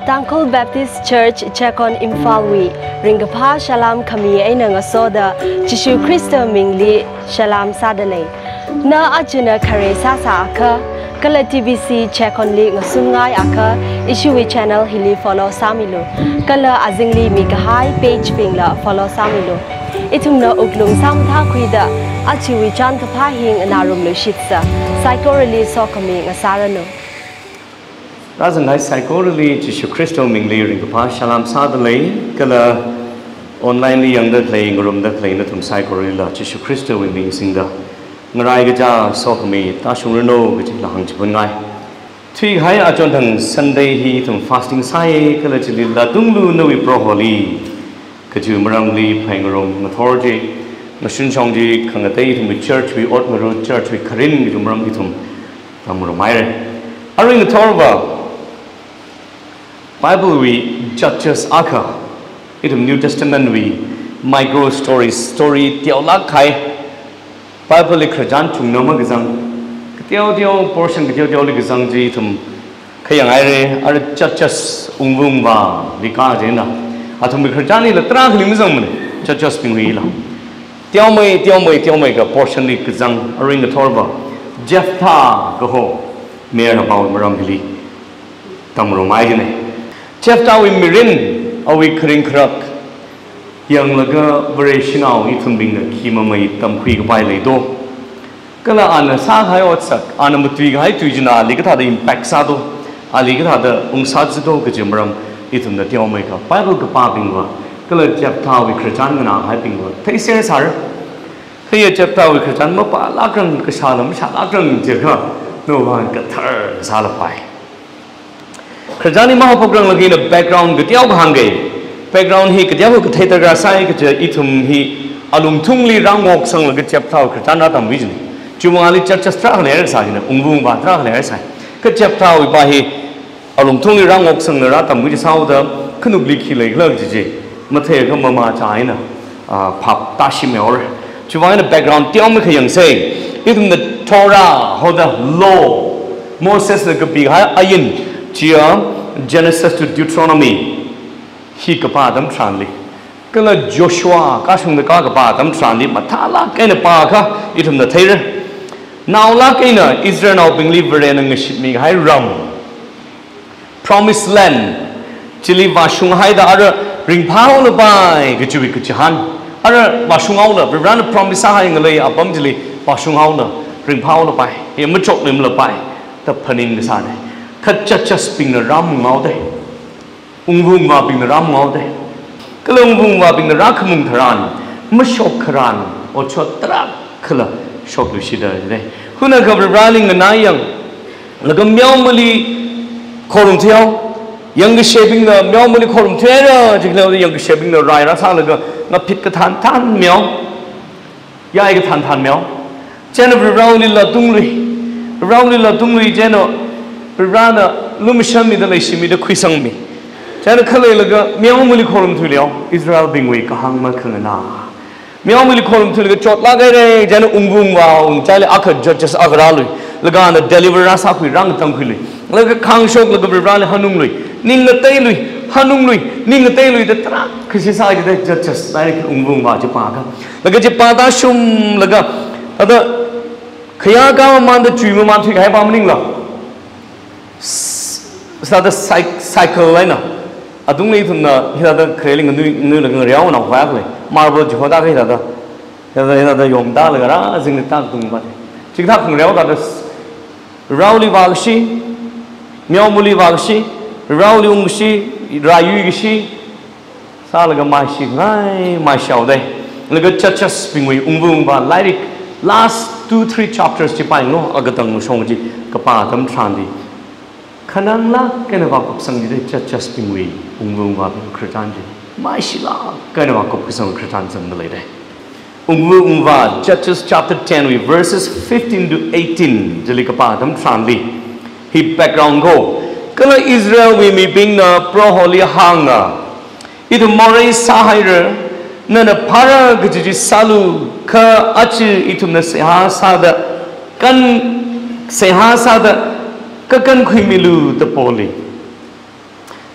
Tangkol Baptist Church Chakon Imfalwi Ringapa Shalom Kami Aina Ngasoda Jishu Christo Mingli Shalom Sadale Na Ajuna Kare Sasa Aka Kala TVC Chakon Li Ngasungai Aka Issue channel Hili follow Samilo Kala Azingli Mikahai page Pingla follow Samilo Itumna Uklung Samtha Kwida Achiwi Chan Kapahing Narum Lushitsa Psycho Release Sokami Ngasarano That's a nice psychology to Christo Mingli Ringapa Shalom Sadale Kala online younger playing room the playing the psychology to Christo Mingli sing the Naraigaja Sokami Tashurano which is Lahang Chipungai. Three high Ajontan Sunday heat and fasting sai Kala Chili Latunglu Nui Proholi Kajumaramli playing room authority Nashin Chongji Kangatay with church we ought church we Karin Muram Itum Tamuramire. Aring the Torba Bible we Judges Aka, itum New Testament we micro story tiaulak kai Bible li krajan chung nama gizang tiao portion tiao li gizang ji itum kayang aire ar Judges ungvung ba lika jena atum li krajan li latra khlim zang mane Judges pingwi la tiao mai ka portion li gizang aring the torba Jephthah go ho mer about maram gili tamro mai jene Jephthah we mirin awi kring krak yang laga versional itum bing na kima mai tamkhui ka pai le do kala ana sa khai otsak ana mutwi gai tuijina ligata da impact sa do ali ga da ungsa do ka jimram itum na tiao mai ka Bible ka pa bingwa kala Jephthah we khrajan na hai bingwa thai se sar thai Jephthah we khrajan ma pa lakran ka salam sa lakran je ka no ban ka thar sa la pai Krajani Mahapokrang lagi na background getiaw bahangay background hi getiaw ko thai taga sai ka itum hi alung thungli rangok sang lagi Jephthah krajana tam bijni chumangali church tra ne sa jina ungbung ba tra ne sa ka Jephthah wi ba hi alung thungli rangok sang na tam bi sa da khnukli khi lai lag ji mathe ka mama chaina phap ta shi me or chumangali background tiaw me khayang sei itum the Torah how the law Moses the bi ha ayin Chia Genesis to Deuteronomy hi kapadam tranli kala Joshua kasung the kapadam tranli matala kaina pa kha itum the thair now la kaina Israel now believer and ngashmi hai ram promised land chili washung hai da ara ring phao la bai gchubi kchahan ara washung au la bran promise hai ngalai apam jili washung au la ring phao la bai he machok lim la bai ta phaning sa ne Judges ping the ram ngau de ungvung ma ping the ram ngau de kalungvung ma ping the rakmung tharan mashok kharan o chotra khala shok lu shida de huna khabr raling nayang lagam myawmali khorum thiaw yang shaping the myawmali khorum thera jikla yang shaping the rai ra sa laga na phit ka than myaw yai ka than myaw chena rauli la tungli chena Rana Lumishami the Lashimi the Quisangmi. Jana Kalaga, Miamuli column to Leo, Israel being weak, Hang Makana. Miamuli column to the Chot Lagare, Jana Umbumwa, Jali Aka, Judges Agarali, Lagana, deliver Rasaki, Rang Tankuli, like a Kang Shok, like a Rally Hanumli, Ning the Tailui, Hanumli, Ning the Tailui, the Tra, because he decided that Judges like Umbumwa Japaka. Like a Japata Shum Laga, other Kayaga man the Trimuman to Habamingla. Sada cycle liner. I don't need to know the creating a new real of Wagly. Marble Jehoda, the Yom Dalagara, in the Tantum, but Chikak Real that is Rowley Vagshi, Miamuli Vagshi, Rowley Umshi, Rayuishi, Salaga Mashi, my shell day. Look at churches being Umbumba, Lyric, last 2-3 chapters, Chipang, no, Agatam Shonji, Kapatam Trandi. Kanang la kana wa kop sang de Judges pingwi ungwung wa khritan ji mai shila kana wa kop sang khritan sang de le de ungwung wa Judges chapter 10 we verses 15 to 18 jeli kapa dam tranli hi background go kala Israel we mi bing na pro holy hanga itu morai sahaira na na para gji salu ka achi itu na seha sada kan seha sada kakan khimilu the poli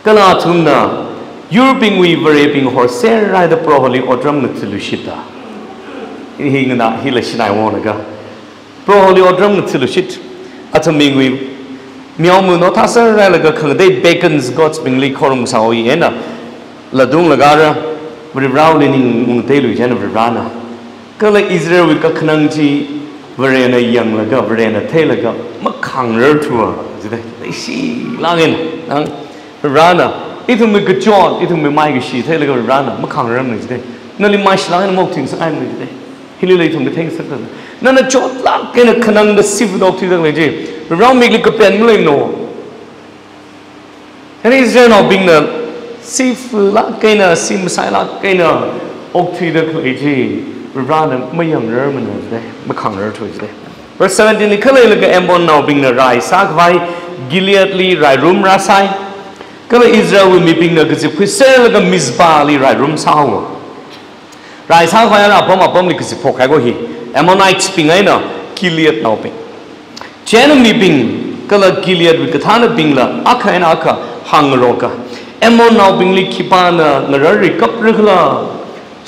ก็ลาทุ่มนะยูปิงวีเวรปิงหัวเซรไรเดอร์โปรฮอลิอดรัมนึกลุชิตาฮิงนะฮิเลชินายวอนะก็โปรฮอลิอดรัมนึกลุชิตอาจจะมิงวีมีเอามือโนทัสอะไรแล้วก็ขังได้เบคอนส์ก็จะเป็นลีคอรุมสาวอีเอ็นะละดุงละการะบริบราเลนิงมุงเตลุยเจนบริบรานะก็เลยอิสราเอลวิก็ขนังจีบริเวณยังแล้วก็บริเวณเทแล้วก็มักขังเรือทัวร์จะได้สิลาเงินนั่งบริบรานะอีทุ่มมีกระจอดอีทุ่มมีไม้ก็ชีเทแล้วก็บริบรานะมักขังเรือมันจะได้นั่นเลยไม่ฉลาดนั่นมองถึงสักอันมันจะได้ฮิลิเลยทุ่มก็เท่งสักอันนั่นน่ะจอดลากกันขนังก็สิบดอกที่ตั้งเลยจีเราไม่กลับเป็นไม่เลยโน่อันนี้เจ้าหน้าบิงน่ะสิบลักกันน่ะสิบสายลักกันน่ะอกที่ตั้งเลยจีเราเนี่ยไม่ยังเริ่มมันเลยไม่ขังเริ่มช่วยเลย verse 17 นี่เขาเลยก็เอ็มบอนน่าบิงน่ะไรสักไว้กิเลสลีไรรุมราไซก็เลยอิสราเอลมีบิงน่ะก็จะพิเศษแล้วก็มิสบาลีไรรุมสาวไรสักไว้น่ะผมเลยก็จะพกให้ก็ฮีเอ็มบอนไนท์บิงไงน่ะกิเลสน่าบิงเจนมีบิงก็เลยกิเลสวิกฐานบิงละอักเอ็นอักหังโรกะเอ็มอนเอาบิงลิขิปานะนรริกับรึกละ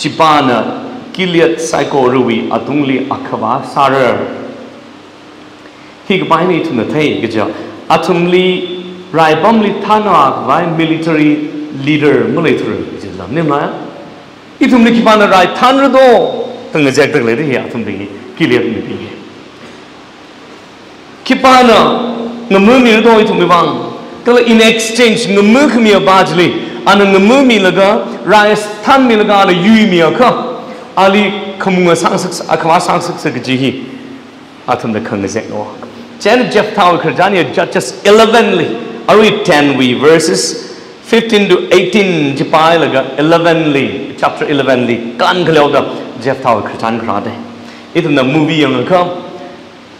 จิปานะกิเลสไซโครูวีอตุงลีอักวาสารฮิกไปนี่ทุนเทยก็จะอตุงลีไรบัมลีฐานอักไว้ military leader ไม่เลยทุเรศจะจำเนี่ยมั้ยอีทุมลีขิปานะไรฐานรึโดตั้งแต่แจกตั้งเลยที่อตุงบิงกิเลสมีบิงคิดว่านะเงินมือมีตัวอีกทุกมีบางก็เลย in exchange เงินมือคือมีบาจลีอันนั้นเงินมือมีแล้วก็รายท่านมีแล้วก็อะไรยูมีอ่ะก็อะไรขมุงสังศึกษาขวาสังศึกษาก็จีฮีอาทุนเด็กขังเด็กโน่เจนเจฟทาวน์คร์จานี่ Judges 11 li are 10 we verses 15 to 18จีไปแล้วก็11 li chapter 11 liกันเขาเรียกว่าเจฟทาวน์คร์จานคราเดอีทุนเด็ก movie ยังก็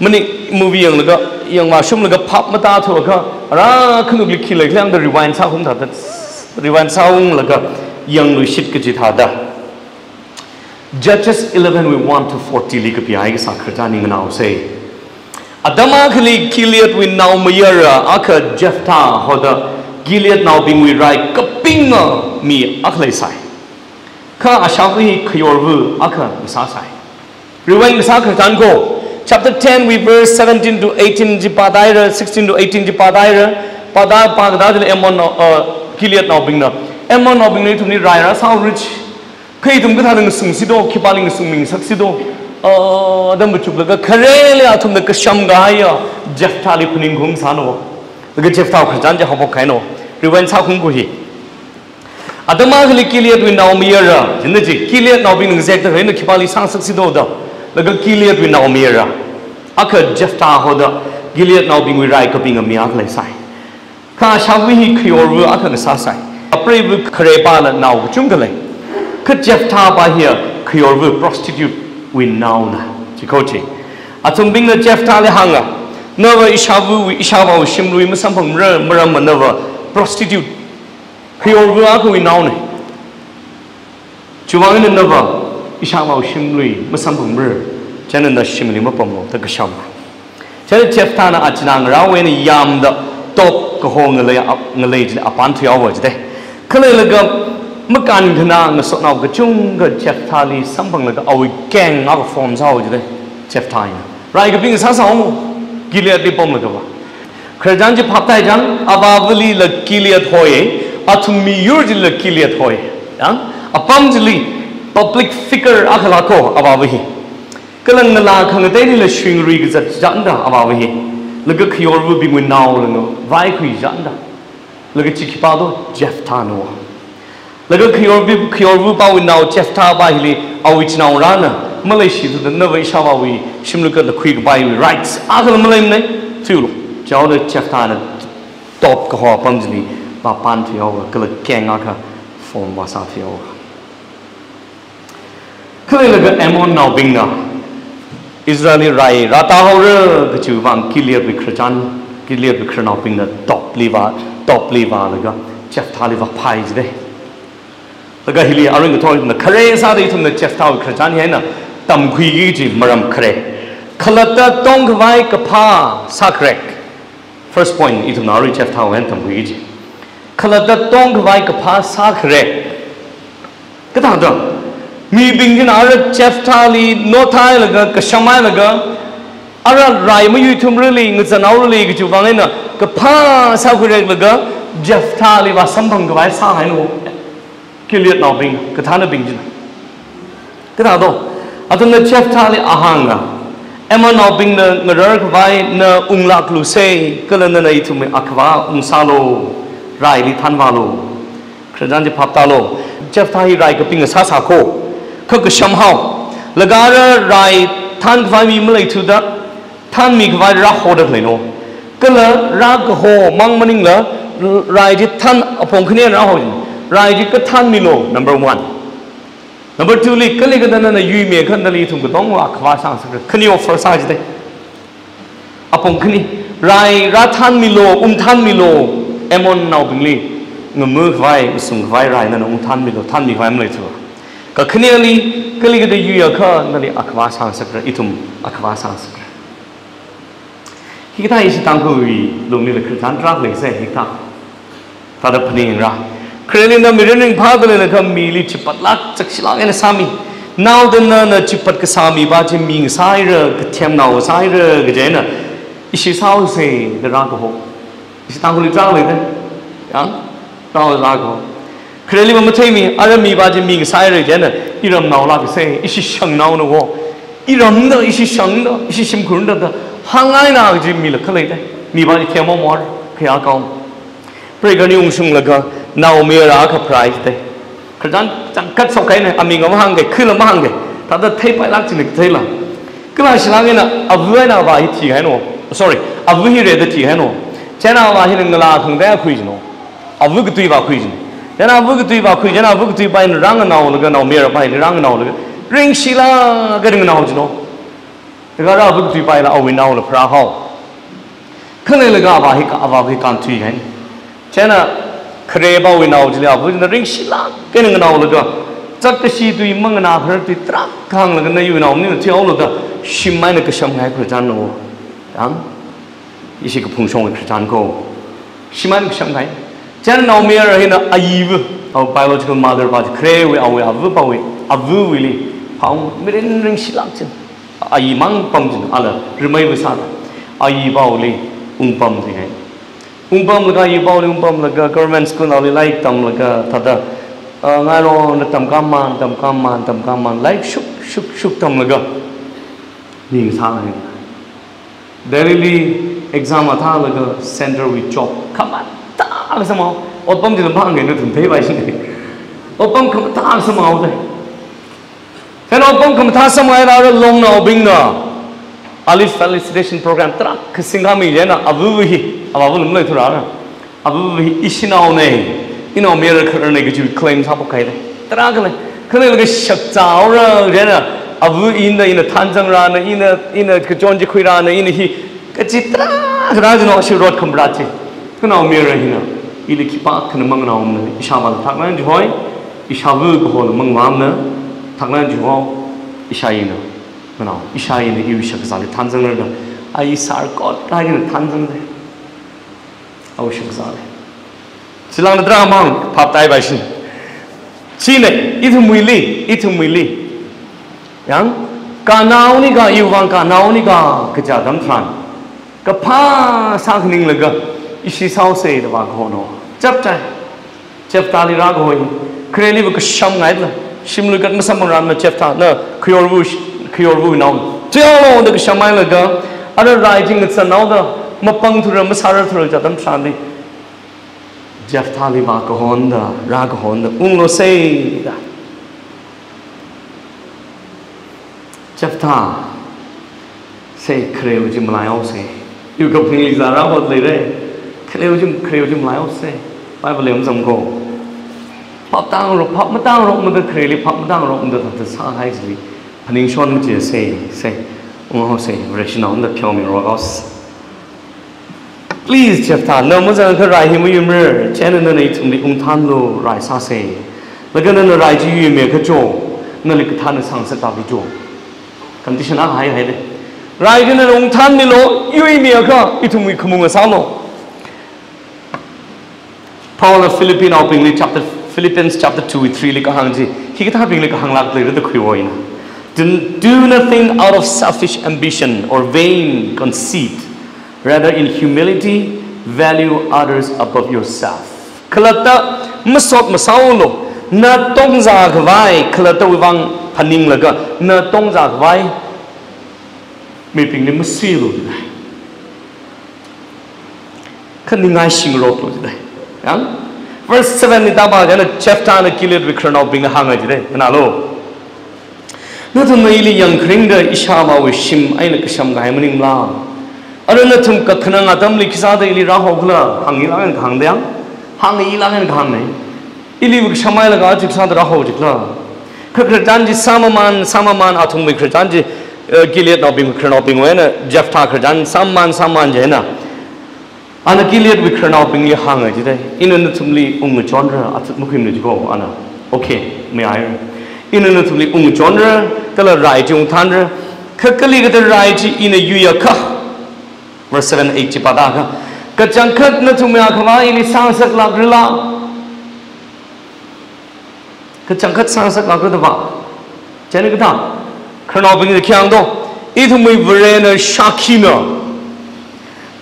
มันนี่ movie ยังแล้วก็ยังมาชุ่มแล้วก็พับมาตาถั่วก็ร้าขึ้นอุลิขิเลยเรื่อง the rewind ซาหุ่นถัด rewind ซาหุ่นแล้วก็ยังลุยชิดก็จิตหาดา Judges 11 we 1 to 40 ลีกับพี่ไอ้ก็สักครั้งนี้มันเอาเซ่อดัมอักลีกิเลสวินนาวมีระอักเจฟตาฮอดกิเลสนาวบิงวิไรกับปิงมีอักเลยใส่ข้าอาชาวิขยอร์วูอักมิสาใส่ rewind มิสาครั้งก็Chapter 10, we verse 17 to 18 Jipadaira, 16 to 18 Jipadaira, Padar Emon Gilead now bing up. Emon now bing to me, Rira, how rich. Pay them good having a sung sido, keeping swimming succedo. The Mutuka, Karelia to the Kasham Gaya, Jeff Tali Puning Hung Sano, the Jeff Tau Kajanja Hopokano, Rewind Sakunguhi. Adamagli Gilead with now Mira, Genetic Gilead now being exacted in the Kipali San Succedo.แล้วก็กิเลสวินามีระอักเจฟตาฮอดกิเลสนาบิงวิไรก็บิงมีอักเลยใส่ข้าชาววิฮิขยอร์อักเลยใส่อเปรย์วิเครปาละนาวจุ่มกันเลยคือเจฟตาไปเฮียขยอร์ prostitute วินาวนะที่เขาจีอาจจะบิงเลยเจฟตาเลยหังอ่ะเนวอิชาวูชิมลุยมันสัมผัสเรื่องมันเนว prostitute ขยอร์อักวินาวเนี่ยจู่ว่าเนวอิชาว่าชิมลุยมาสัมผัสเรื่องฉันนั่นได้ชิมลุยมาปมโลตะกชามฉันเจ็บท่านะอาจจะนั่งเราเว้นยามดตบก็หงเงยจะอปันที่เอาไว้จะได้ก็เลยแล้วก็เมื่อการขณะเงยสนาวก็จุ่งก็เจ็บท่าลีสัมผัสแล้วก็เอาแกงเอาฟอร์มเศร้าจะได้เจ็บท่าอย่างไรก็เป็นสาวสาวกิเลสที่ปมเลยก็ว่าใครจันจะพับไตจันอาบาบลีละกิเลสหอยอาทุมียูจิละกิเลสหอยยังอาปัมจิลีpublic figure akhlako abawahi kalang nala khang te ni la shingri ga janda abawahi laga khyor bu bi ngui naw lango vai khui janda laga chikpa do jefta no laga khyor bu pa wi naw jefta ba hili awich naw rana malaysia the navai shawawi shimluka la khui ba wi rights akhl malai ne fiu jaw de jefta na top ka ho pamjli ba pan thio kala keng aka form wa sa thioคือเลยก็เอมอนนาบิงนะอิสราเอลไรรัตาฮอร์ก็จูวังกิเลสวิคราจันกิเลสวิครานาบิงนะตบลีวาแล้วก็เจฟทาลีวาพายจีเด้แล้วก็ฮิลีอาริงก็ทอยนะคาเรซาดีทุนนะเจฟทาวิคราจันเห็นนะตั้มคุยกี่จีมารำคาเรขลัดตาต้องไว้กับผ้าสักเร็ก first point อีทุนอาริเจฟทาเห็นตั้มคุยกี่จีข ขลัดต้องกวายกับภาษาเครก็ต่างตัวมีบิงจินอาร์เจฟทาลีโนทายละก็กระชามายละก็อาร์ไรไม่ยุ่ยทุ่มเรื่องเงินจะเอาเรื่องก็จูบังเลยนะกับภาษาเครละก็เจฟทาลีว่าสัมพันธ์กับภาษาไหนนู้กิเลสนอบิงก็ท่านบิงจินก็ต่างตัวอัตโนเจฟทาลีอาหังอ่ะเอ็มนอบิงเนเงรกวายเนอุงลักลุเซ่ก็เลยนั่นไอ้ทุ่มอักวาอุงซาโลไรลิทันวาโลครั้งนั้นจะพับตาโลเจฟทาลีไรก็ปิงกับซาซาโคเขาก็ช้ำห่อแล้วก็ไรท่านควายมีเมื่อไรทุดะท่านมีควายรักโหดเลยโน่ก็เลยรักโหมังมันนิ่งเลยไรที่ท่านผมขึ้นเนี่ยรักโหดไรที่ก็ท่านมีโล number one number two ลิก็เลยก็นั่นน่ะยุ่ยเมียขันนั่นเลยทุ่งก็ต้องว่าควายสร้างสักขึ้นนี่ offer สร้างจิตเลยผมขึ้นนี่ไรรักท่านมีโลท่านมีโลเอมอนนาบิงลีเงมือควายส่งควายไรนั่นท่านมีโลท่านมีควายเมื่อไรทัวก็ขึ้นนี่ลีก็เลยก็ได้ยุ่ยข้านั่นเลยอักวาสังสักอิทุมอักวาสังสักฮิกตาอิสตังคุยลงนี่เลยคือท่านรักเลยเสียฮิกตาตาดับพนิงรักเครลินนั้นมีเรื่องพาดเลยนะครับมีลิจิปัดลักจักชิลังเอ็นสามีนาวเดินน่ะจิปัดกับสามีบ้าจะมีสายเรื่องกับเทียมนาวสายเรื่องกับเจน่ะอิชิสาวเสียเดรักก็หกอิสตังคุยรักเลยนะยังเรารักก็เครลินมันไม่ใช่มีอะไรมีบ้าจะมีสายเรื่องเจน่ะอีรำนาวลักเสียอิชิช่างนาวนะวะอีรำน่ะอิชิช่างน่ะอิชิชิมขุนน่ะห่างไงน่ะจะมีหลักอะไรได้มีบ้าจะเทียมมอร์ขยะกองเพื่อการยุ่งสุ่งแล้วก็นาวมีราคา price เด้ขณะจังกัดสกัยเนี่ยอามีเงินมาหังเกขึ้นละมาหังเกถ้าจะเทไปลักจิลิกเทละก็มาชิลังเนี่ยอาวุธน่ะว่าฮิตที่ให้หนู sorry อาวุธฮิเรดที่ให้หนูเจ้าน่ะว่าฮิเงินลาคงได้คุยจิโนอาวุธก็ตุยว่าคุยจิเจ้าน่ะอาวุธก็ตุยว่าคุยเจ้าน่ะอาวุธก็ตุยไปรังนาวแล้วก็นาวมีราไปรังนาวแล้วก็ริงชิลาก็ริงนาวจิโนแต่ก็อาวุธก็ตุยไปแล้วเอาวินนาวแล้วพระเขาขึ้นเลยแล้วก็ว่าฮิกอาวุธการตุยให้เจ้าน่ะเครบาวินาวจิเลอาวุธนั่นริงชิลาก็ริงนาวแล้วก็จัดชีตุยมังนาพระตุยตรักข้างแล้วก็นายวินาวนี่ที่เอาแล้วก็ชิมไม่นึกช่างให้พระจันทร์โน่ยังอีสิกพุ่งชงพระจันทร์ก็ชิมไม่นึกช่างให้เจ้าน่ะมีอะไรนะอายุเอา biological mother ว่าเครวิเอาอาวุธป่าวิอาวุธวิลีพังไม่ได้ริงชิลาจินอายุมังปั๊มจินอะไรหรือไม่วิสาอายุป่าวิลีปั๊มที่ไหนปั๊มแล้วก็อายุป่าวิปั๊มแล้วก็ government school เอาไล่ตั้มแล้วก็ทัดงานเราเนี่ยตั้มกำมันไล่ชุกตั้มแล้วก็นี่สาเลยDaily exam ท่าแล้วก็ center with job ขมันตาสมองอดปั๊มจะบ้างเงินถึงเท่ไปใช่ไหมอดปั๊มขมันตาสมองเลยแค่อดปั๊มขมันตาสมองเราลงเอาบิงนะAlif felicitation program ตรักคือสิ่งที่มีเยอะนะอาวุธวิอาวุธมันเลยทุรานะอาวุธวิอิชินเอาเนี่ยอินเอาเมียร์คือเนี่ยก็จะ claim ทับไปเลยตรักเลยคือเนี่ยก็ชักจ้าวเลยเยอะนะอาวุธอินเนี่ยทันจังรานะอินคือจอนจิคุยรานะอินที่ก็จิตราจะน้องชิรอดคำรัดจิคือเอาเมียร์หินะอิเลคิปะคือมังนาวเนี่ยอิชาบัลทักนั้นจะห้อยอิชาวุก็หัวมังวามเนี่ยทักนั้นจะห้อยอิชาอินะนะอิชาอินะอิวิชักซาลิทันจังเลยนะไอ้สารก็ได้กันทันจังเลยเอาชักซาลิสิลังนัดรามังพับไตไปสิชีเนี่ยอิทุมิลียังการนาวนี่ก็อยู่วังการนาวนี่ก็กระจายดำทรานก็พาสักหนึ่งเลยก็อิชิสาวเสดว่าโคโนจับตาลีรักโหยเครลี่ก็ช้ำไงล่ะชิมเลยก็ไม่สมรรถนะจับตาเนอะขยอร์วูน้องเจ้าโลกก็ช้ำไงเลยก็อะไรไรจริงก็สนองก็มาปังทุเรศมาสารทุเรศจัดดำทรานนี่จับตาลีว่าก็ฮอนดารักฮอนดาโลเสดจับตาเสกเครวจิมลายเอาเสอยู่กับพิงลิซาราหมดเลยเลยเครวจิมลายเอาเสไปบริเวณสังโกพับตั้งรบพับไม่ตั้งรบมันก็เครลิพับไม่ตั้งรบมันก็ตัดสร้างให้สิพันิงชอนมันจะเสเอาเสเรชินามันจะเพียวมีรอส please จับตาเนื้อมันจะคือไรหิมยูเมอร์เช่นนั้นในทุ่งที่ท่านโลไรซาเสแล้วก็นั่นไรที่ยูเมอร์ก็โจนั่นเลยก็ท่านสั่งสตาร์วิโจกันที่ชนะหายเลยรายกันในองค์ท่านนี่โลยุ่ยเมียก็อิทุมิขมุงสาวโลพ Paul of Philippians chapter 2 3 li ka hang ji hi ka bing li ka hang lak le de khoi woi na do nothing out of selfish ambition or vain conceit, rather in humility value others above yourself. Khlata masot masaulo na tongza gwai khlata wang phaning laga na tongza gwai me ping ni masilu khaningai singro to dai yang verse 7 ni daba jana chapter na kilet wikrano bing hanga jide na lo na thum ili yang kringa ishama we shim aina kasham gai maning la arana thum ka khana ngadam li kisa da ili ra hogla hangi la kan khang dang hangi la kan khang nei ili wik shamai la ga jik sa da ra ho jik la khran ji samaman athum wik khran ji kilet no bing khran no bing we na jafta khran saman je na ana kilet wik khran no bing li hanga ji dai inun thum li genre athut mukhim ni go ana okay me ai inun thum li genre tala rai jung than khakali ga rai ji in a yuya kha verse 7 8 ji pada ka kachang khat na thum ya khwa ini sang sak la grila kachang khat sang sak la ga ba chane ka ta khano bing de khyang do I thum mi vrena shakina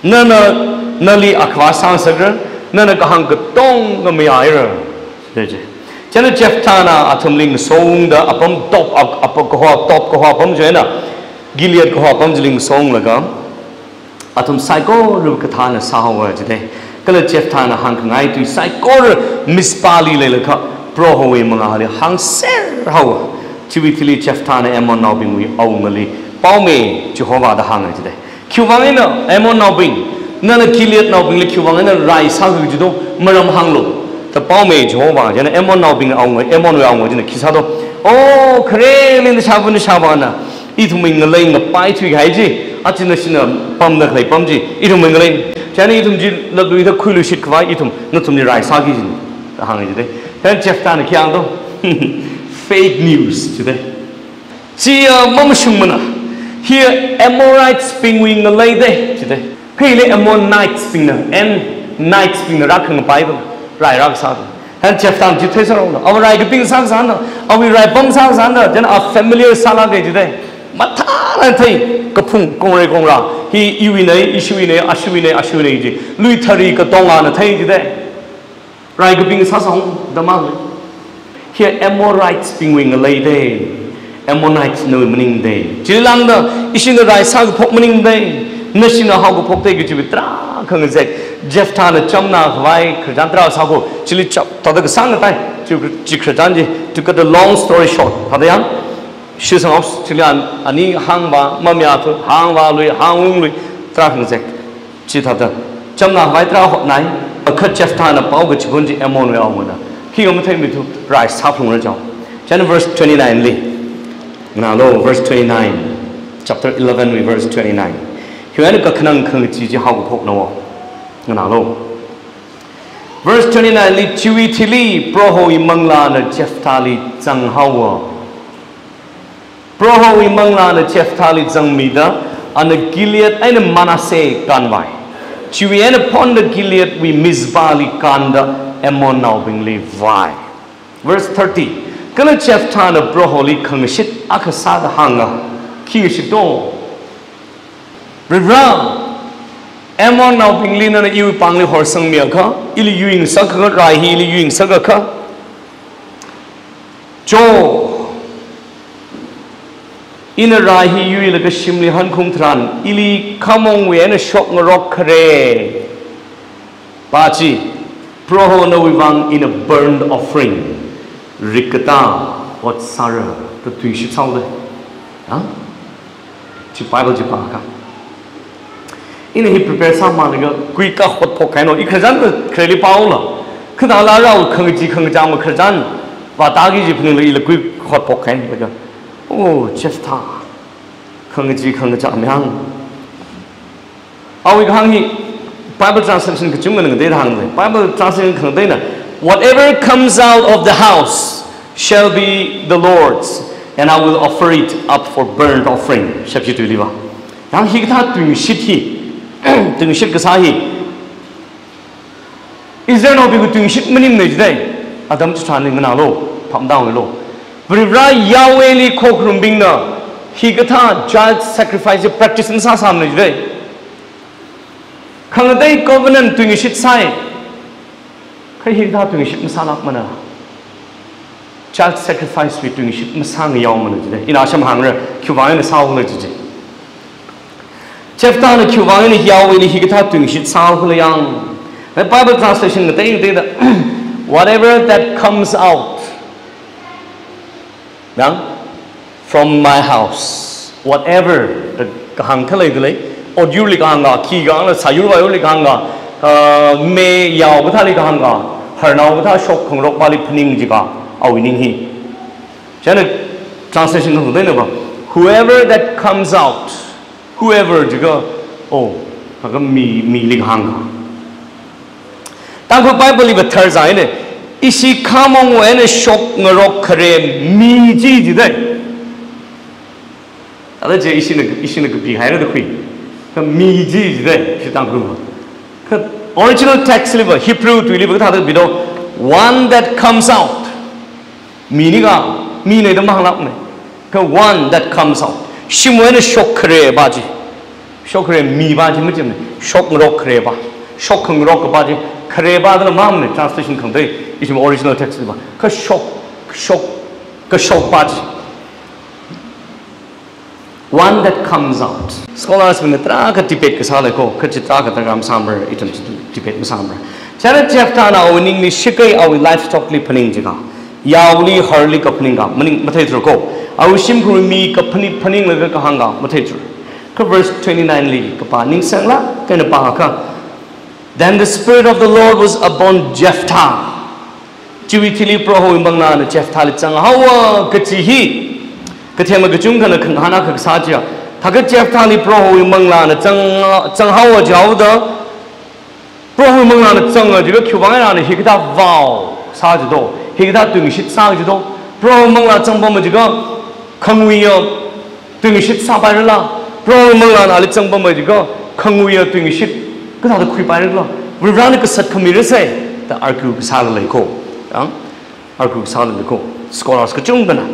nana nali akhwa sang sak nana ka hang ka tong ga me ai ra je chana Jephthah athum ling song da apam top ko apam je na Gilead ko apam ling song laga athum psycho ru katha na sahawa je kala Jephthah na hang ngai tu psycho mispali le lakha pro ho we manga le hang ser hawa chibithili Jephthah na emon now bing we awngali paume Jehovah da hang je kyuwang na emon now bing nana Gilead now bing le kyuwang na rai sa gu ju do maram hang lo the paume Jehovah jana emon now bing aung emon we aung jana kisa do oh kre lin sabun sabana I thum ming le ng pai thui gai ji achina sina pam na khai pam ji I thum ming le jana I thum ji la lui da khulu shit kwa I thum na thum ni rai sa gi ji hang ji de then Jephthah na kyang do fake news ji de ji mom shung mana here Amorites ping wing le de ji de kai le Ammonites ping na and nights ping na rakhang Bible rai rak sa han Jephthah ji thai sa ro aw rai ge ping sang san na aw rai bom sang san na then a familiar sala ge ji de matha lan thai ka phung kong re kong ra hi iwi nei ishui nei ashui nei ji lui thari ka tonga na thai ji de rai ge ping sa song da ma here Amorites ping wing lei de Ammonites no meaning de ji lang da ishin da rai sa ge phok meaning de nashina ha ge phok te ge ji tra khang zek Jephthah na chamna vai khrantra sa ko chili chap ta da sang tai ji khran ji to cut the long story short padayang shi sang of chili ani hang ba mamya thu hang ba lui hang ung lui tra khang zek chi ta da chamna vai tra hot nai akhat Jephthah na pau ge chibun ji amon we aw na khi om thai mi thu rai sa phung ra jaw jan verse 29 li na lo verse 29 chapter 11 we verse 29 hyen ka khnang khang ji ji ha ko phok no verse 29 li chui thili proho I mangla na Jephthah li chang hawa proho I mangla na Jephthah li chang mi da an Gilead aina Manasseh kanwai chui an upon the Gilead we Mizpah li kanda Ammon now bing li vai verse 30 kala Jephthah na proho li khangshit akhasa da hanga khingshit do Ram Ammon now bing li na yu pang li hor sang mia kha ili yuing sak ga rai hi ili yuing sak kha jo in a rai hi yu la ka shim li han khum thran ili khamong we na shok ngorok khare pa chi proho na we wang in a burned offering rikata what sara to tui shi chang de ha chi Bible ji pa ka in he prepare some man ga kui ka hot phok kai no I khran kheli paw la khna la rao khang ji khang jang ma khran wa ta gi ji phung le kui hot phok kai ga oh Jephthah khang ji khang jang myang aw I khang hi Bible translation ka chung nang de hang le Bible translation khang de na whatever comes out of the house shall be the Lord's and I will offer it up for burnt offering shap ji tu li ba yang hi ka tu shit hi từng shit cái sao hi Israel no bigu tuing shit manim ne jidai Adam chan ning na lo pham down lo Brivra Yahweh li khokrum bing na hi gatha child sacrifice practice in sa sam ne jidai Khangdai covenant tuing shit sai khai hi gatha tuing shit masalak mana Child sacrifice we tuing shit masang yaw mana jidai ina sham hangra kyuwang na saw na jidai Chefta na kyuwang na Yahweh li hi gatha tuing shit saw hla yang The Bible translation whatever that comes out from my house, whatever the kahang kalay galay, or you liganga, kigang, sayur bayo liganga, me yaw bata liganga, harnaw bata shok kong rok bali paning jiga, awining hi. Chana translation no day na whoever that comes out, whoever jiga, oh, kagam mi liganga. Tang ko Bible li bathar zai ne isi khamong wen shok ngorok khare mi ji ji dai ala je isi ne bi hai na de khui ka mi ji ji dai shi tang ko ka original text li ba Hebrew tu li ba tha de bi do one that comes out mi ni ga mi ne de mang lak ne ka one that comes out shim wen shok khare ba ji shok khare mi ba ji ma ji ne shok ngorok khare ba shok ngorok ba ji Kareba the mamne translation kangdai is original text ba ka shock patch one that comes out scholars when tra ka debate ka sala ko ka chitra ka tagam sambar itam debate ma sambar chara chapter na owning ni shikai aw livestock li paning jiga yawli harli ka paning ga maning mathai thro ko aw sim khu mi ka paning la ka hanga mathai thro ka verse 29 li ka pa ning sang la ka na pa ka Then the Spirit of the Lord was upon Jephthah. Chiwitili proho imbangna na Jephthah li chang hawa kachihi. Kathema kachung kana hana ka sajya. Thaga Jephthah li proho imbangna na chang hawa jawda. Proho imbangna na chang jiga kyubanga na higita vow sajdo. Higita tungshit sajdo. Proho imbangna chang bama jiga khangwiya tungshit sabarla. Proho imbangna na li chang bama jiga khangwiya tungshit cái thằng đó khui bài được lo, vì ra cái sắt không biết gì, ta argue cái sao lại cô, argue sao lại cô, scholars cái chung bên nào,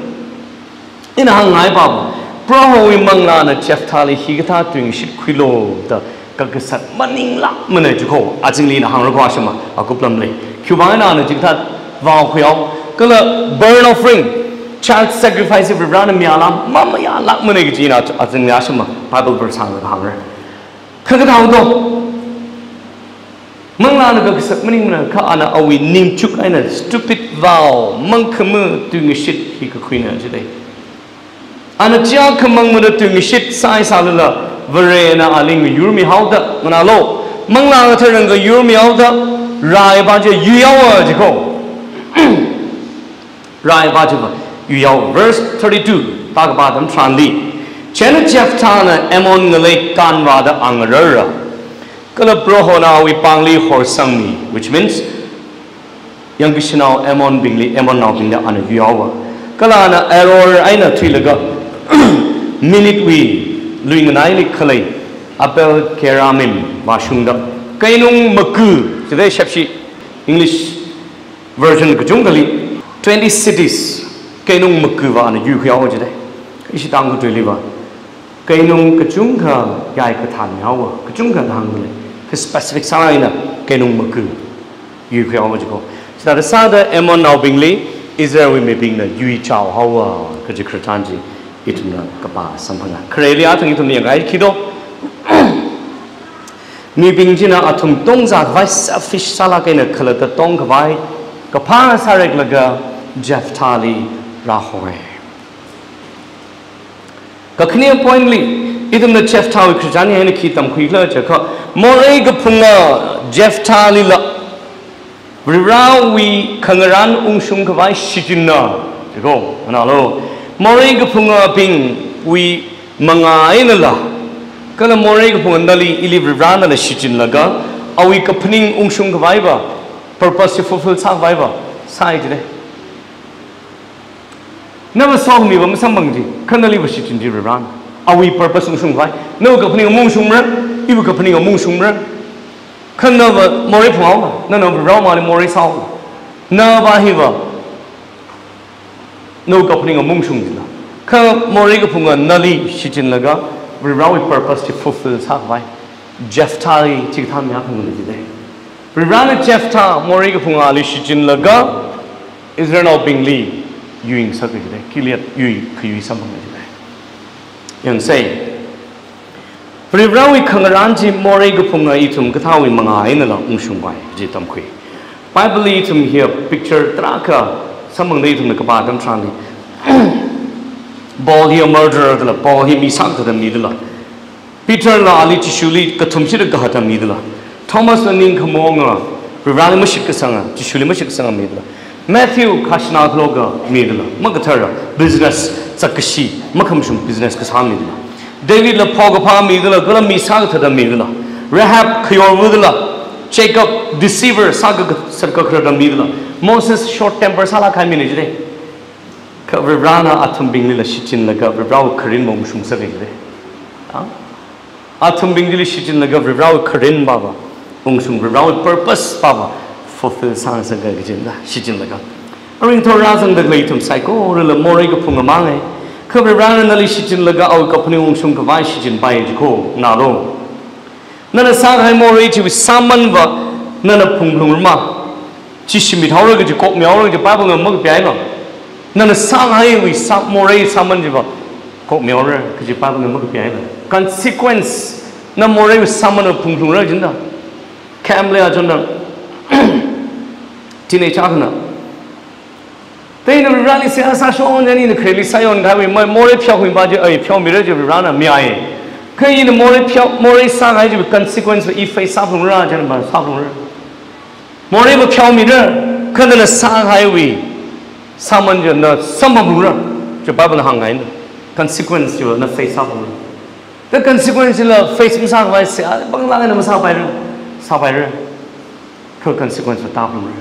in hàng ngày bảo, prohoi mang la na Jephthah li hi cái thằng tuyển shit khui lo, ta cái sắt maning lắm mà này chú cô, à chính lý là hàng rồi quá xem mà, à cũng làm lấy, kêu bằng nào là chúng ta vào khui áo, cái là burn offering, child sacrifice vì ra na mialam, mama ya lắm mà này cái gì nào, à chính lý là xem mà, Bible verse hàng rồi, cái thằng đó Mang la na ka sak maning na ka ana awi nim chuk aina stupid vow mang khama tu ngi shit hi ka khuina jidai ana cha khamang ma tu ngi shit sai sa la vare na aling yurmi hauda ngana lo mang la ga tharang ga yurmi hauda rai ba je yu yaw a ji ko rai ba je yu yaw verse 32 ta ka ba dam tran li chen Jephthah na amon ngale kan wa da angrara Kala brohona we pangli horsangni, which means yang bishnao amon bingli amon now bingla ana yuawa. Kala na error aina trilaga minute we luing naili khalai apel keramim washungda kainung maku today shapshi English version kajungali 20 cities kainung maku wa ana yuawa today ishi tang ko deliver kainung kajunga yai ka than yawa kajunga thang cái specific sai na cái nung mực yu khi ông cho so the sada emon now bingli Israel we may bing na yu chao hawa cái chữ tanji ituna kapa sampanga Korea thang itun yang ai kido mi bing jina atum tong za vai selfish sala cái na khala ta tong ka vai kapa sarek laga Jephthah li rahoe ka khnia point li idum na Jephthah we Christian he na ki tam khui la cha kha Moray gapunga Jephthah li la Rira we kangaran ungsung kawai shijina Jago analo Moray gapunga ping we mangai na la Kala moray gapunga nali ili rira na shijin laga Awi kapaning ungsung kawai ba Purpose fulfill sa kawai ba Sai jide Never saw me ba masambang ji Kanali ba shijin di rira Awi purpose ungsung kawai No kapaning ungsung mra Ibu ka paning among sumra khăn nơ vợ mori phù áo nơ nơ rau mà mori sau nơ ba hi vợ nô gặp những ông mông sung gì đó khăn mori gặp phùng nơ li chỉ chính là cái rau purpose to fulfill sao vậy Jephthah chỉ tham gia phùng gì đấy rau Jephthah mori gặp phùng ali chỉ chính là cái Israel being li yuing sao cái gì đấy kiliat yui khi yui sao bằng gì đấy yang say Rivrawi khangaranji mori gupunga itum kathawi mangai na la ungsungbai ji tamkhui Bible itum here picture traka samang dei itum ka ba dam trani Paul he a murderer la Paul he misak da mi la Peter la ali chishuli kathum shi ka hata mi la Thomas la ning khamonga Rivrawi mashik ka sanga chishuli mashik sanga mi la Matthew khashna loga mi la magathara business chakashi makhamshum business ka sam mi la David la pogapa midla gala misag thada midla Rahab khayor mudla Jacob deceiver saga sarka khada midla Moses short temper sala khai mi nejre Kavrana athum bingli la shichin laga vrau kharin mong shung sa vejre athum bingli shichin laga vrau kharin baba mong shung vrau purpose baba fulfill sang sa ga gijin da shichin laga aring thora sang da leitum psycho la mori ga phunga mangai Kavrana nali shichin laga au kapni ungsung kawai shichin bai jiko naro nana sang hai mori chi saman va nana phunglung ma chi shimi thawra ge kok miaw ge pa bang mag pyai ma nana sang hai wi sam mori saman ji va kok miaw ra ge pa bang mag pyai ma consequence na mori wi saman phunglung ra jinda kamle a jonna tine chakna They never really say, "As I show on any the crazy sayon, have we more pure in budget, a pure mirror of Rana Miai." Can you more sang I have consequence if face up from Raj and Sabur? More of a pure mirror, can the sang highway summon you not some of Rura, the Bible hang consequence you not face up. The consequence you face him sang by say, Bangla and Sabayra, consequence of Tabur.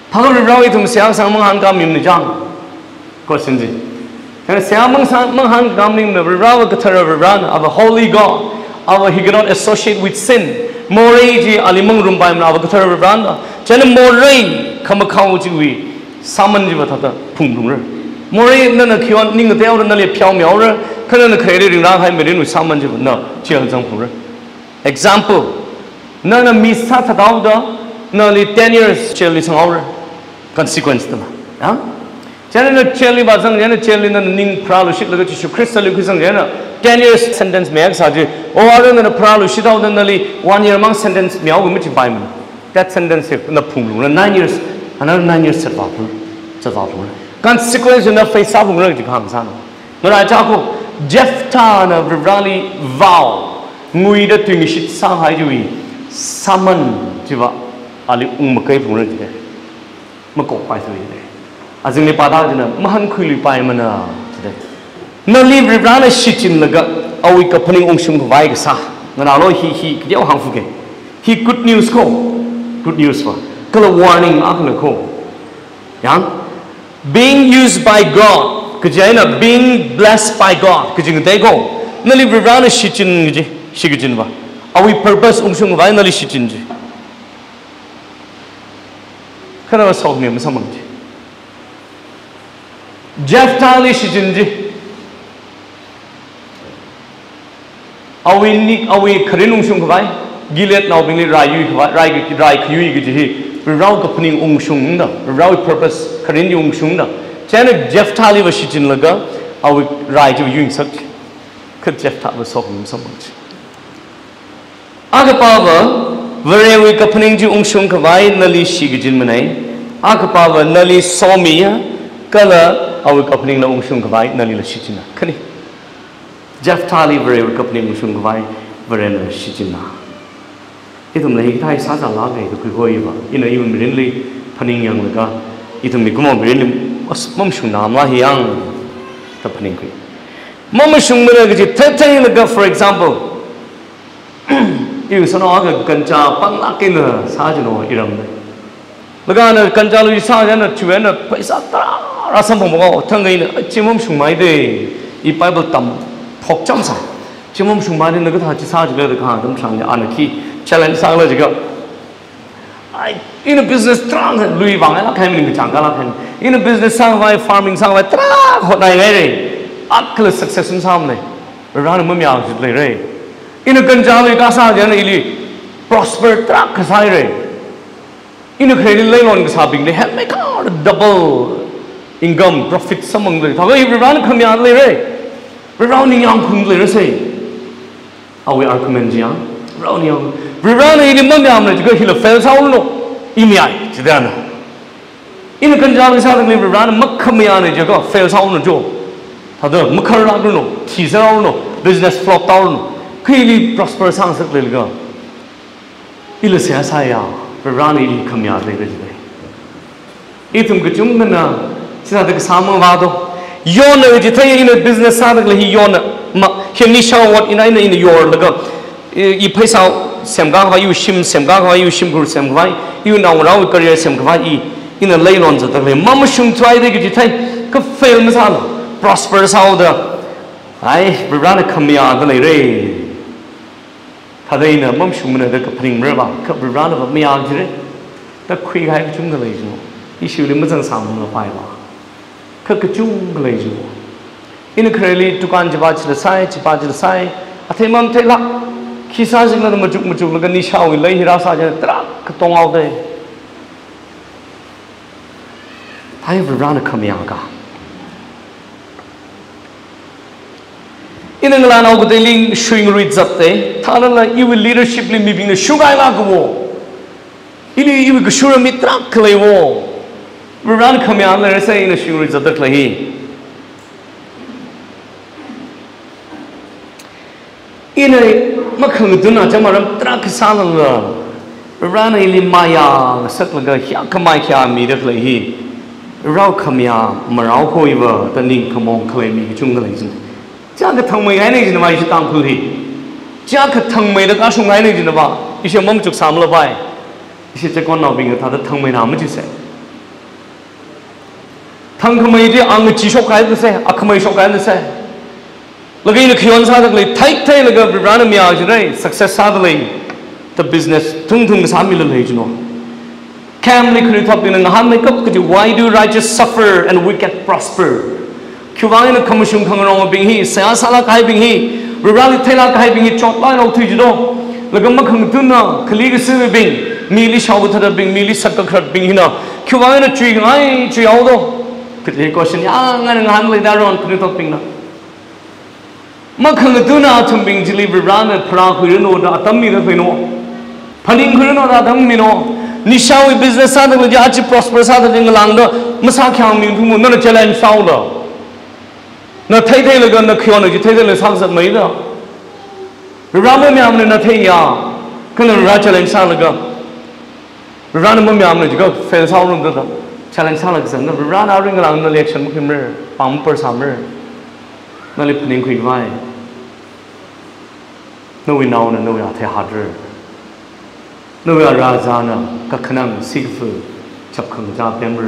How do we to Siang Samang Gamim the Jang? Question Z. And Siamang Samang Gamim the Rava Katara Ran of a holy God, our he cannot associate with sin. Moreji Alimang Rumbaim of Katara Randa, Jen Moray Kamakauji, Saman Jivatata Pumur. Moray Nana Kion Ning the Del and Nali Piao Miora, Kanan created in Rahai Medin with Saman Jivat, no, Chiang Zampur. Example Nana Misata Dauda, nearly 10 years, Chili Sang consequence them. General Chili Bazang, Jana Chili and Ning Praluship, look at you, Crystal Lucasang, 10 years sentence may exage, or other than a Pralushit out nearly 1 year among sentence, Miao, which by me. That sentence in the Pum, 9 years, another 9 years set off. Consequence in the face of Rurji Kamsan. But I talk Jephthah of Rivali vow, Muida to Mishit Sahajui, summon Jiva Ali Umakai from Rurji. Makok pai thui de azing le pada jana mahan khui pai mana today na li rivana shichin laga awi kapning ungsung vai ga sa ngana lo hi kyo hang fu ke hi good news ko good news wa kala warning akna ko yang being used by God kajana being blessed by God kajing de ko na li rivana shichin ji shigijin wa awi purpose ungsung vai na li shichin ji Kana solve me some money. Jephthah Lishijinji. Are we Karinung Shungavai? Gilead now being Rai Kuyi, without opening Ungshunda, without purpose, Karin Shunda. Janet Jephthah Livashijin Laga, are we right to you such? Could Jephthah was solve me so much. Agapava. Very weak opening to Ungshung Kavai, Nali Shigijin Manay, Akapava, Nali Somia, Kala, our opening the Ungshung Kavai, Nali Shichina. Kani Jephthah very weak opening Ungshung Kavai, Verena Shichina. Itum the Hitai Sasa Lave, the Kuhoiva, even Mirinli, Paning Yang Laga, Itum Mikumo Mirin was Mumshunam, Lahiang, the Paningri. Mamashung Muragaji, Tata Laga, for example. You saw no Ganja, Pangakina, Sajano, Iram. Lagana, Kanjalu, Sajana, Chuena, Paisata, Rasambo, Tangin, Chimum Shumai, E Bible Tam, Pok Chamsa, chúng mong sung mãi nên cái thằng chỉ sao chỉ là được hàng tấm sáng nhà anh khi challenge sang là gì cơ in a business trang lui vàng là cái mình chẳng có là cái in a business sang vai farming sang vai tra hot này ngay rồi akal success sang này rồi ra nó mới miao chỉ lấy rồi in a cần giao với cả sao vậy này prosper tra cái sai rồi in a cái lấy lon cái sao bình này help make out double income profit sao mong rồi thằng ấy ra nó không miao lấy rồi ra nó nhang không lấy rồi say awe argument gì á ra nó ra này đi mới miao này chỉ có hiểu fail sao nó imi ai chỉ thế nào in a cần giao với sao thì ra nó mất không miao này chỉ có fail sao nó chỗ thằng mất khởi ra nó chỉ sao nó business flop tao nó khi đi prosper sang sắc lên cái il sẽ sai à ra này đi không miao lấy rồi ít thùng cái chúng mình à chỉ là cái sao mà vào đâu yon này chỉ thấy in a business sang là hi yon mà hiện nay sao what in your là cái i phải sao xem các vai xem các vai group xem vai nào rau career xem vai in a lay on rồi mà shung try đấy cái chỉ thấy cái fail mà sao prosper sao đó ai ra nó không miao cái này rồi thà đây nè mắm shung mình là cái phình rồi bảo cái ra nó miao chứ đấy ta khuy hai cái chúng cái này chứ issue này mới dần sang nó phải bảo cái chung cái này chứ in a career tukan chỉ ba chỉ sai à thế mà thấy lắm khi sao chính là một chút là cái ní sao lấy hira sao cho tra cái tông ao đây hay vừa ra nó không miao cả in ang lanaw ko tayong showing result thana la iwi leadership li mibing na shugay la ko ili iwi ko shura mitrak klay wo ran khamyan la sa in showing result la hi in ai makhang duna chamaram trak sala la ran ili maya sak la ga hya khamai khya mi dak la hi rau khamya marau khoiwa taning khamong khlai mi chung la hi cha cái thằng mày này gì mà ít tăng thu thì cha cái thằng mày đó cả sung này gì mà ít xem mắm chục sắm là vậy ít xem con nào bình người ta đó thằng mày nào mới chịu xem thằng mày đi ăn chỉ số cái đó xem ăn mày số cái đó xem là cái này khi anh sao được lấy thấy là cái brand này miao chứ đấy success sao được lấy the business thung sao mình lấy chứ nó cam lấy cái top này ngàn mấy cấp cái why do righteous suffer and wicked prosper khi vang nó không sung khang rong bing hi sa sala kai bing hi rurali thela kai bing hi chot lai lo thui do la gam khang tu na khali ge se bing mi li shaw thada bing mi li sak khat bing hi na khi vang nó chui ngai chui ao do cái question ya ngan ngan le da ron ku to bing na ma khang tu na thum bing jili ran phra khu no da tam mi da phai no phaning khu no da dam mi no ni shaw business sa da ja chi prosper sa da jing lang do ma sa khyang mi thu mo no challenge sao da nó thấy là cái nó khiêu nó chỉ thấy là sang giật mấy đó ra mới miam này nó thấy ya cái này ra challenge sang là cái ra nó mới miam này chỉ có fail sau luôn đó challenge sang là cái gì nó ra nào riêng là nó election một cái mer pam per summer nó lấy phần quỷ vai nó vì nào nó vì thấy harder nó vì ra ra nó các khả năng sĩ phu chấp khẩn ra bên mer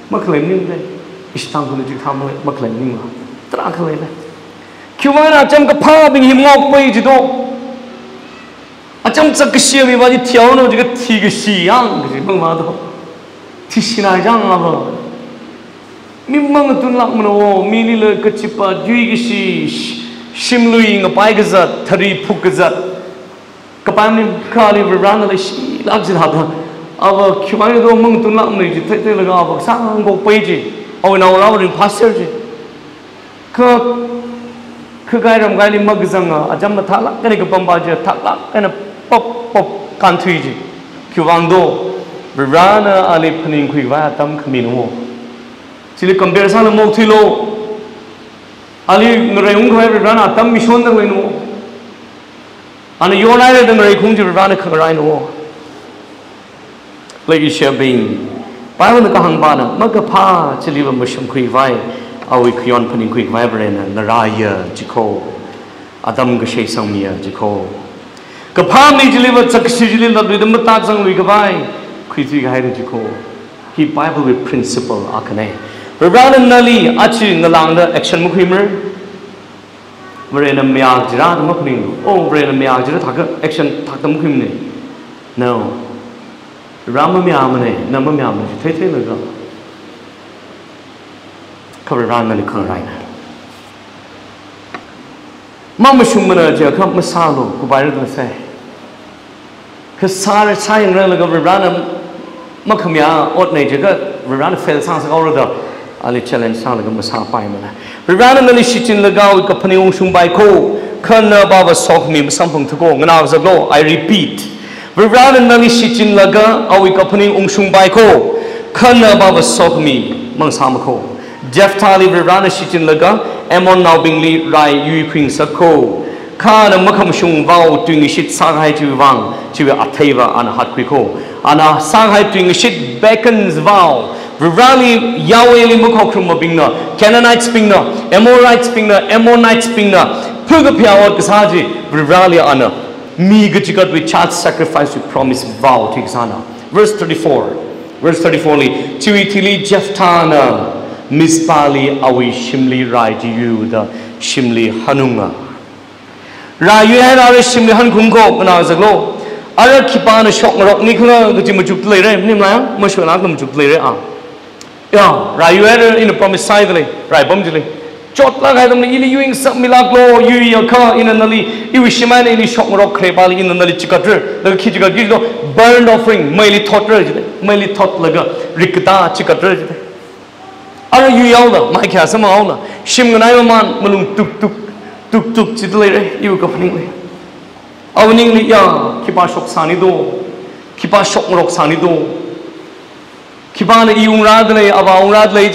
mất claim nín đây ít tăng hơn chỉ tham mất claim nín mà tra khơi này, khi mà na chăm cái pha bình hiểm ngọc bay chứ đâu, chăm chắc cái xe mình vào đi theo nó chỉ cái thi cái xì ăn cái gì bằng mà đâu, thi xì này chẳng à vợ, mình mang tuần lạc mà nó, mình điเลยcái chip duy cái xì, sim lui ngọc bay cái giật, thari phúc cái giật, cái bay mình khai về ran là xì lạc gì hả đó, vợ khi mà nó mang tuần lạc này chỉ thấy là cái vợ sáng ngọc bay chứ, nào lao đến phát xe chứ cứ cái rồng cái lim mắc rằng à chăm mà thắc lắc cái này cái bom bao giờ thắc lắc cái này pop can thui gì kiểu vàng đô rồi ra nó ali phình khui vài tâm khmì nó chỉ là compare sang là một thi lô ali người ông khai rồi ra nó tâm mission đó người nó anh yêu này là người không chỉ ra nó khơi nó lấy cái xe bình bài nó có hàng ba nó cái pha chỉ là một số khui vài awi khion phaning khui vai brena naraya jiko adam ga shei samia jiko ka pham ni deliver chakshi jili la dum ta chang lui ka vai khui thi ga hai jiko he bible with principle akane ran nali achi ngalang da action mu khimr Brain a miag jira the mukning. Oh, brain a miag jira taka action tak the mukimni. No. Rama miamane, number miamane, take the go. Cover around the liquor right now. Mama Shumana Jacob Masalo, who by the say. Because Sarah Chai and Relic of Ranam Makamia, Ot Nature, Ran fell sounds all of the Ali challenge Salaga Masa Paimana. Ran and Lishin Lagao, Kapani Shumbai Ko, Kana Baba Sokmi, something to go, and I was a go. I repeat. Ran and Lishin Laga, Awi Kapani Shumbai Ko, Kana Baba Sokmi, Mansamako. Jeff Tali Ran Shitin Laga, Emon now Bingli, Rai Yu Queen Sako. Kana Makam Shung Vow doing shit Sanghai to Wang, to Ateva and Hatquiko. And a Sanghai doing shit beckons vow. Rally Yahweh Mukokrum Bingna, Canaanite Spingna, Amorite Spingna, Ammonite Spingna, Pugapia Kasaji, Rally Anna, me Gujigat with child sacrifice with promise vow to Xana. Verse 34. Verse 34 Chiwitili Jeftana. Mispali awi shimli rai jiyu the shimli hanunga. Rayu had our shimli hankungo when I was a glow. Ara kipana shock rock Nicola, the Jimujuk later, Nimla, Mushalam to play. Yeah, Rayu had in the promised sidely, right bumjily. Jotla had them illuing some milagro, you your car in anali, you wish man any shock rock crabali in the Chicatra, the Kijaka burned offering, Miley Totter, Miley Tot Laga, Rikata, Chicatra. Are you yellow? My castle, Shimganai man, Malum tuk chitler, you go finally. Owning ya, Kipa shock sanido, Kipa shock rock sanido, Kipana Yung Radley, about Radley,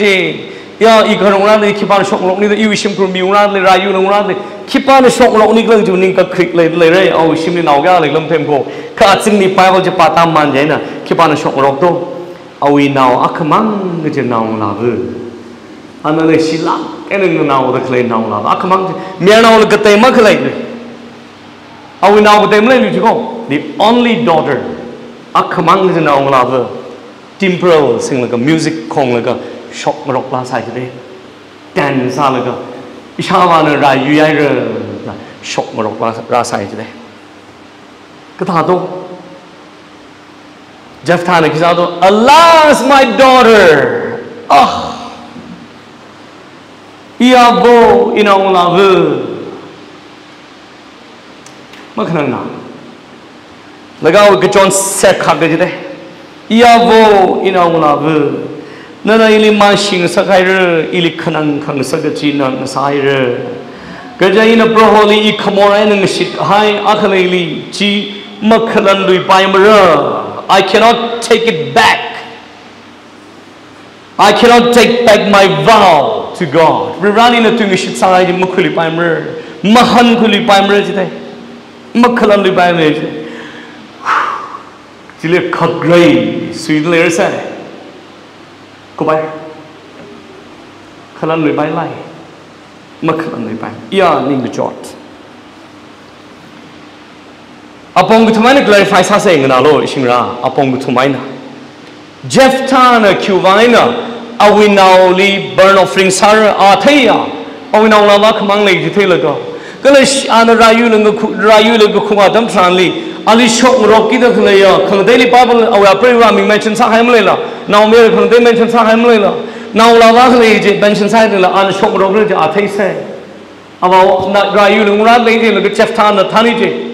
ya, you can only Kipa shock rock, neither you wish him from you Radley, Rayu Radley, Kipana shock rock, Nicola to Nika Creek later, oh, Shimmy Nagali, Lum Tempo, Katsing the Bible Japata Manjana, Kipana shock rock, are we now Akaman, the Janau Lave? Another Shila, and now the clay now. I come on, Miana will get a maculate. Are we now with them let you go? The only daughter, Akamang is an own lover. Timbrel sing like a music kong like a shock rock last night today. Dan Salaga, Ishavana Rayu, shock rock last night today. Katado Jeff Tanik is out. Alas, my daughter! Oh! Iabo in our love. Makanana. Lagaw Gajon set Hagade. Iabo in our love. Nana ili mashing Sakaira, ili Kanang Kang Sagachina, Nasaira. Gajaina Broholi, Ikamoran and Shit High Akaleli, G Makalandu Baimara. I cannot take it back. I cannot take back my vow to God. We're running a tunishit side in Mukuli Pimer, Mahankuli Pimer today, Makalandu Pimer. Jilia cut gray, sweet layer say. Goodbye. Kalandu by lie. Makalandu by. Ya, ning the jot. Upon the Tumana clarifies her saying in our Lord Shingra, upon the Tumina. Jeftana Cuvina. Are we now leave burn offering Sarah Athea? Are we now lava among lady Telago? Galish and Rayu Kumadam Tranli, Ali Shok Rocky the Kalea, Daily Bible, our prayer ramming mentions Sahamlela, now Miracle they mention Sahamlela, now Lava lady mentions Sadela and Shok Rocky Athe say about Rayu Rad lady, look at Jeftana Taniji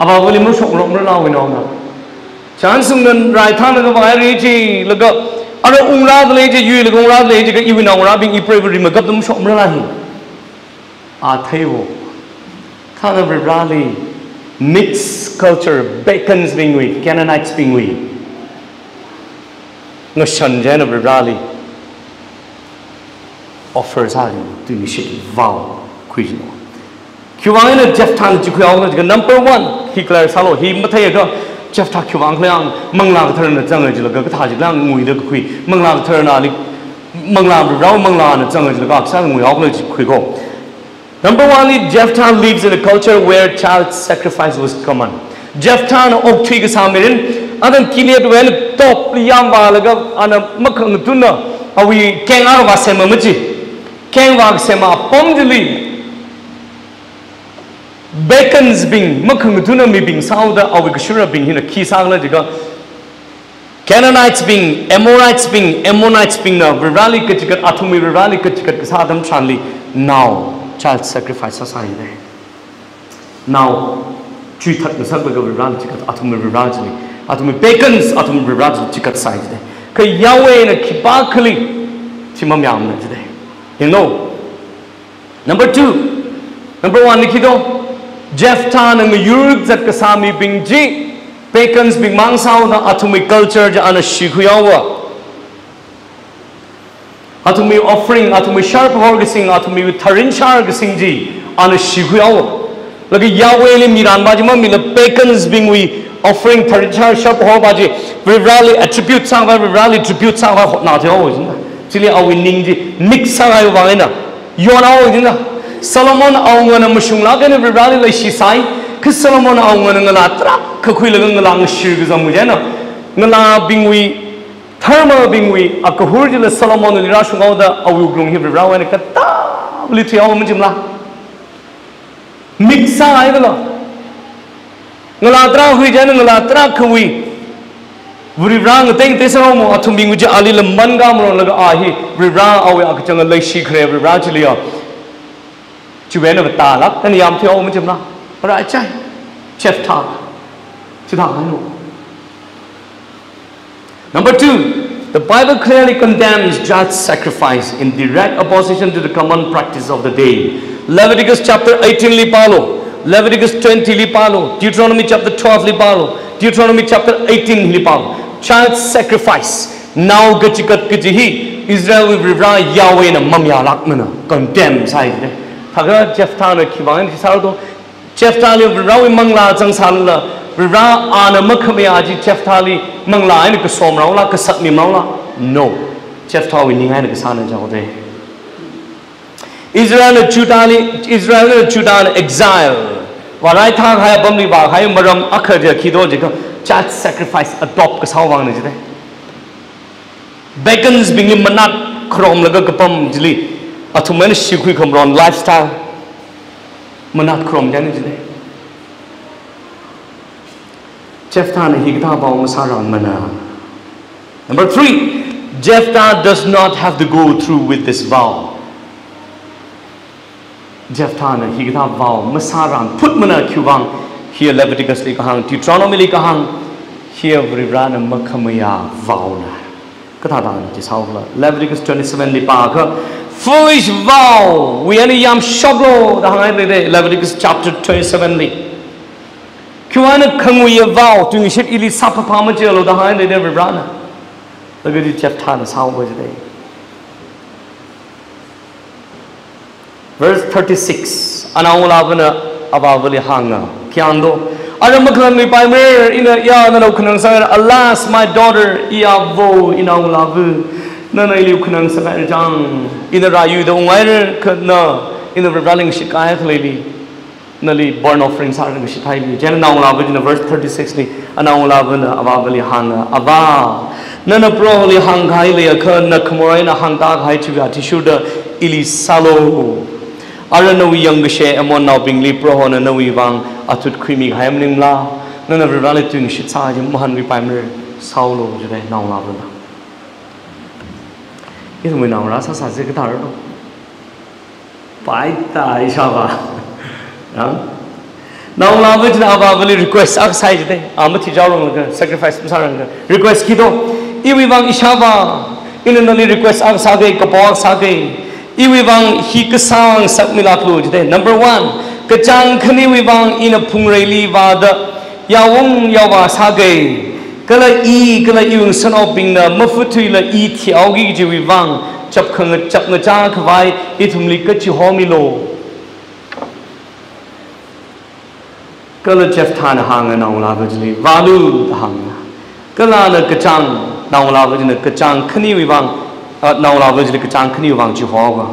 about William Shok Rocky now we know now. Chancing the right hand of the Irish, look up. Other Ungrad lady, you look around lady, even now rubbing you pray with him, got them shop Melahi. Our table. Kind of a rally, mixed culture, bacons being we, Canaanites being we. No shanjan of a rally offers how to initiate vow, Quizno. Kuwana Jeff Tan to number one, he declares, hello, he Mateo. Jeff Takuang, Mangla turn the Zangajilaga, Tajilang, we look quick, Mangla turn Ali Mangla, Round Mangla, and Zangajilag, Sang, we all quick go. Number one, Jeff Tan lives in a culture where child sacrifice was common. Jeff Tan, Oak Tree Samirin, and then Kiliat well, top Yamba, and a Makang Tuna, are we came out of our Semamaji? keng wag sema pomdili bacons bing makhang tuna mi bing sauda awik shura bing hina ki sagla jiga Canaanites bing Amorites bing na virali kachikat athumi virali kachikat kasadam chanli now child sacrifice asai de now chui that na sagla virali chikat athumi virali athumi bacons athumi virali chikat sai de ka Yahweh na kipa khali chimam yam na de you know number 1 nikhido Jephthah na yuruk zat kasami bing ji Pagans bing mangsao na atumi culture ja ana shikuyawa atumi offering atumi sharp horgasing atumi tharin shar gasing ji ana shikuyawa lagi Yahweh le miran baji ma mila pagans bing we offering tharin shar sharp hor baji we rally attribute sang we rally tribute sang wa na de ho jin chili awi ning ji mix sang ai wa na yona ho jin Solomon awngana mushung la gane we rally le shi sai Cause Solomon awngana ngala tra kakhui laga ngala ngshir gazam mujana ngala bingwi thermal bingwi akahur jila Solomon ni rashungaw da awu grung hibri rawan kata lithi aw mujimla mixa ay gala ngala tra hui jana ngala tra khui buri rang teng tesaro mo athum bingwi ja ali lamban ga mo laga ahi buri ra awe akachang lai shi khre buri ra chiliya chuwena bata lak tan yam thi aw mujimla right chai Jephthah number 2 the Bible clearly condemns child sacrifice in direct opposition to the common practice of the day Leviticus chapter 18 li palo Leviticus 20 li palo Deuteronomy chapter 12 li palo Deuteronomy chapter 18 li palo child sacrifice now gachikat kijihi Israel will revere Yahweh na mamya lakmana condemn sai de thaga Jephthah na khiwang ki sardo Jephthah li rawi mangla changsal la ra ana makhame aji Jephthah li mangla ai ka som raw la ka sat mi maw la no Jephthah wi ningai ka sana jaw de Israel and Judah exile warai thang hai bamli ba hai maram akhar ja khido je ka child sacrifice adopt ka sawang ne je de Bacons bing manat khrom laga kapam jili athumen shikhui khamron lifestyle Manat krom jani jine Jephthah na higda baw masaran mana number 3 Jephthah does not have to go through with this vow Jephthah na higda baw masaran put mana kyubang here Leviticus li kahang Deuteronomy li kahang here vrana makhamaya vow na katha dan ji sawla Leviticus 27 li pa kha foolish vow we any yam shoblo the hang de Leviticus chapter 27 li kwana khangwi vow tu shit ili sapa pama jelo the hang de rana look at Jephthah na saw bo de verse 36 anawla bana abawali hanga kyando aramakhan mi paimer ina ya na lokhnang sa alas my daughter ya vo inawla bu Nana ilu kunang sakai jang ina rayu the ungai kana ina reveling shikayat lady nali burn offering sarang shikai li jana naula in verse 36 ni anaula bana ababali hanga aba nana pro li hangai le akhan na khamorai na hangta gai chuya tishuda ili salo arana wi yang she amon now bingli pro hona na wi bang atut khimi gai mning la nana reveling tu shit sa jam mohan wi paimer saulo jure naula bana Itu mui naung rasa sahaja kita harus baik tak isyawa, naung lalu jadi apa beli request aku sahaja deh, amat hijau orang lagi sacrifice besar orang request kita, iwi bang isyawa, ini nanti request aku sahaja kebawa sahaja, iwi bang hi kesang sak milat lu jadi number 1 kecang kini iwi bang ina pungreli wada, yawung yawa sahaja kala iung sanau bingna mafutui la I thiau gi ji wi wang chap nga cha khwai I thumli ka chi homi lo kala Jephthah na hang na la bajli walu hang kala na kachang na la bajna kachang khni wi wang na la bajli kachang khni wi wang chi ho ga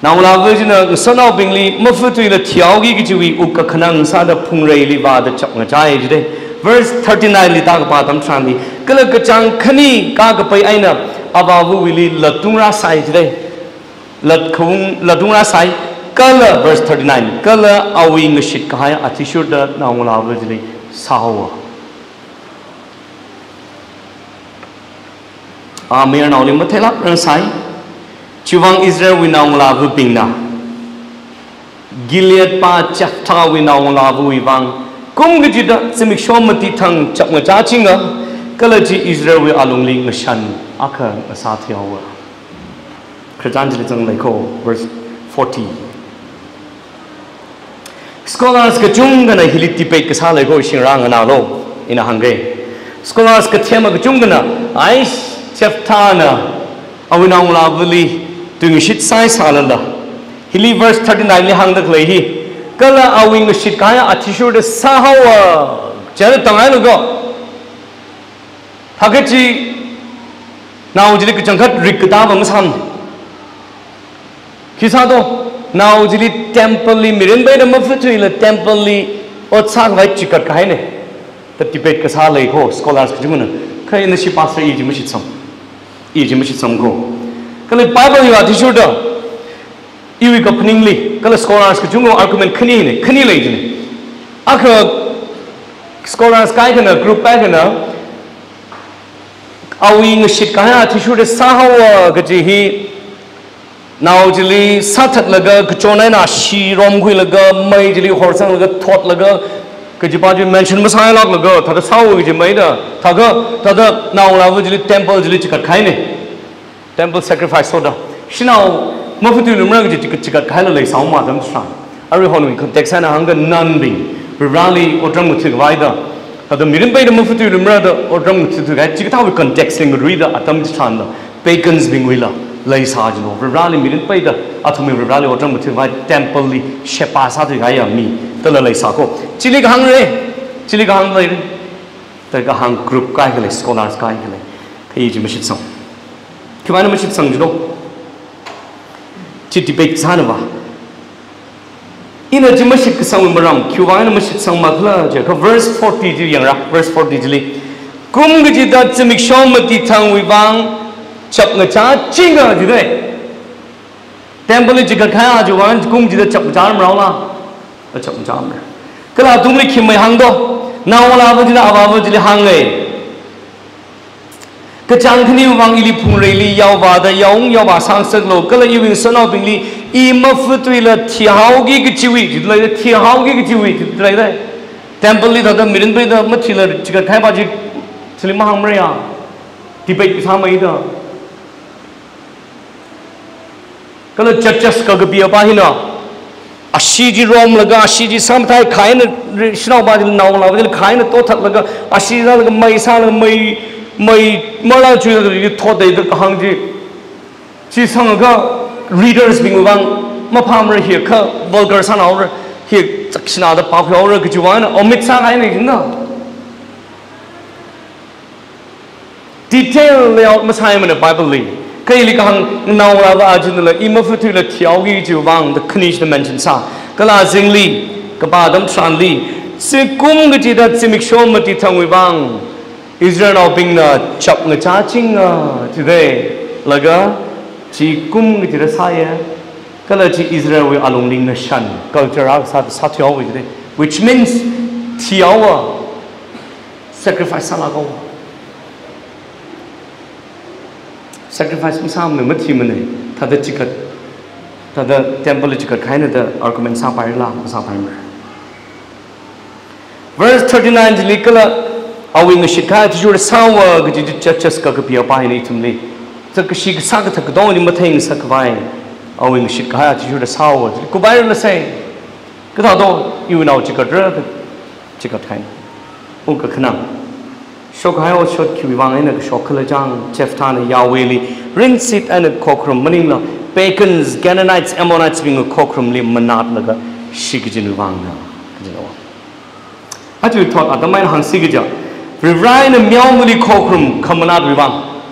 na la bajna sanau bingli mafutui la thiau gi ji wi u ka khanang sa da phungrei li ba da chap nga cha ji de verse 39 li ta pa tam thrani kala kachang khani ka ka pai aina ababu wili latungra sai jide ladung ra sai kala verse 39 kala awi ngashit kahaya atishur da naungla vajli sahawa amir nauli mathelak ran sai chiwang Israel wi naungla vupingna Gilead pa chafta wi naungla vuiwang kum gijida simik shomati thang chapnga chachinga kala ji Israel wi alungli ngashan aka asathiawa Kritanjali jang laiko verse 40 Scholars ka chungana hiliti pe ka sa laiko singrang na lo ina hangre Scholars ka thema ka chungana ais chaftana awinang lavli tung shit sai salala hili verse 39 li hangdak lai hi kala awing shit kaya atishur de sahawa jare tangai lo go thagachi now jili ka changkhat rikta bang san Kisado now jili temple li mirin bay na mafutu la temple li otsak vai chikat kai ne the debate ka sa lai ko scholars ka jumuna kai na shi pastor yi jimashit sam ko kala bible ya tishu da iwi ka pningli kala scholars ka jungo argument khani lai jine aka scholars kai kana group pa kana awi ngshit ka ha tishu de sahawa ga ji hi Now jili satat laga kachonai na shi rom gui laga mai jili horsang laga thot laga kajipa ji mention masai lak laga thada sawu ji mai da thada now la jili temple jili chikat khai ne temple sacrifice soda shinau mafutu lumra ji chikat khai la lai saw ma dam sran ari honu context na hanga nan bi rally odram muthi vai da thada mirin bai da mafutu lumra da odram muthi ga chikta wi context ling ri da atam sran da pagans bing wila Lay Sajno, Rally Midin Paida, Atomi Rally or Dramatic Temple, Shepa Satigaya, me, the Lay Sako. Chili hungry, take a hung group Kaigale, scholars Kaigale, Page Mishitsong. Kimana Mishitsong, you know, Chitty Bake Sanova. In a Jimashik Song Maram, Kubana Mishitsong Makla, verse 40, verse 40. Kumgaji that Simikshomati Tang Wivang. Chap nga cha chinga jide temple jiga khaya juwan kum jida chap jar mraula chap jar kala tumli khimai hangdo nawala bajila ababu jili hangai ka changkhni wang ili phungreili yawa da yaung yawa sangsak lo kala iwing sono bingli I mafutui la thiaugi ki chiwi jidlai thiaugi ki chiwi jidlai da temple li da mirin bai da mathila jiga khaya ba ji silima hangmria debate samai da Kalau churches kagbiya bahina, ashiji rom laga, ashiji samthai kain shnau badil naung la badil kain tothak laga, ashiji laga mai sa laga mai mala chui laga thot dai dak hangji, chi sangaga readers bingwang maphamra here ka vulgar san aur here chakshna da pa aur ka juwan omit sa kain ni na detail layout masai man Bible li Kaili kahang nawala ajunla imafutu la thiaugi juwang the knish the mention sa kala zingli kabadam tranli sikum gji da simik shomati thangwibang Israel of being na chap nga chaching today laga chi kum gji da saya kala chi Israel we alongling na shan culture out sa satyo which means thiawa sacrifice salago Sacrifice some Matimane, Tada Chikat, Tada Temple Chikat, kind of the argument Saparilla, Sapar. Verse 39 Likala, owing a shikat, you're a sour, churches Kakapia by Natumli. Takashik Sakatakadon in Matain Sakavine, owing a shikat, you're a sour. Kubai the same. Gado, you know Chikat kind. Unka Kanam. Shokhayo shot Kiwang and a Shokalajang, Cheftana, Yahweh, Rinsit and a cockrum, Manila, Pagans, Canaanites, Ammonites being a cockrum, Lim Manat Laga, Shikijinuvanga. I do thought at the mine Han Sigija, Rivine and Myamuli cockrum, Kamanat Rivang.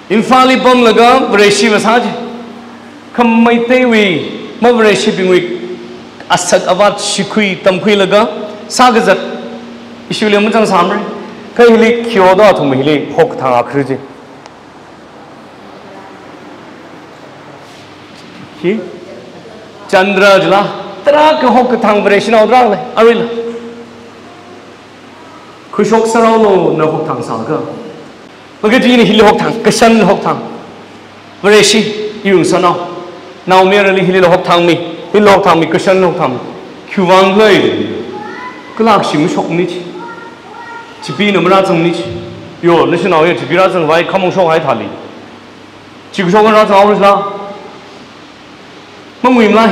Infali Bom Laga, Vreshi was Haji. Come my Tewi, Mavre shipping week, Asad Avat Shikui, Tamqui Laga, Sagazat. Issue Mutan Samri, Kaili Kyodo to Mili, Hok Tanga Kruji. hi Chandra jla tra ka hok thang variation out ra le aril khushok sarau lo na hok thang sal ka baga ji ni hil hok thang kashan hok thang variation yung sana now merely hil hok thang mi hil hok thang mi kashan hok thang khuwang lei kalak sim shok ni chi pi no mra chung ni yo national ye chi pi ra chung vai khamong shok hai thali chi ku shok ra chung ra mangui mlai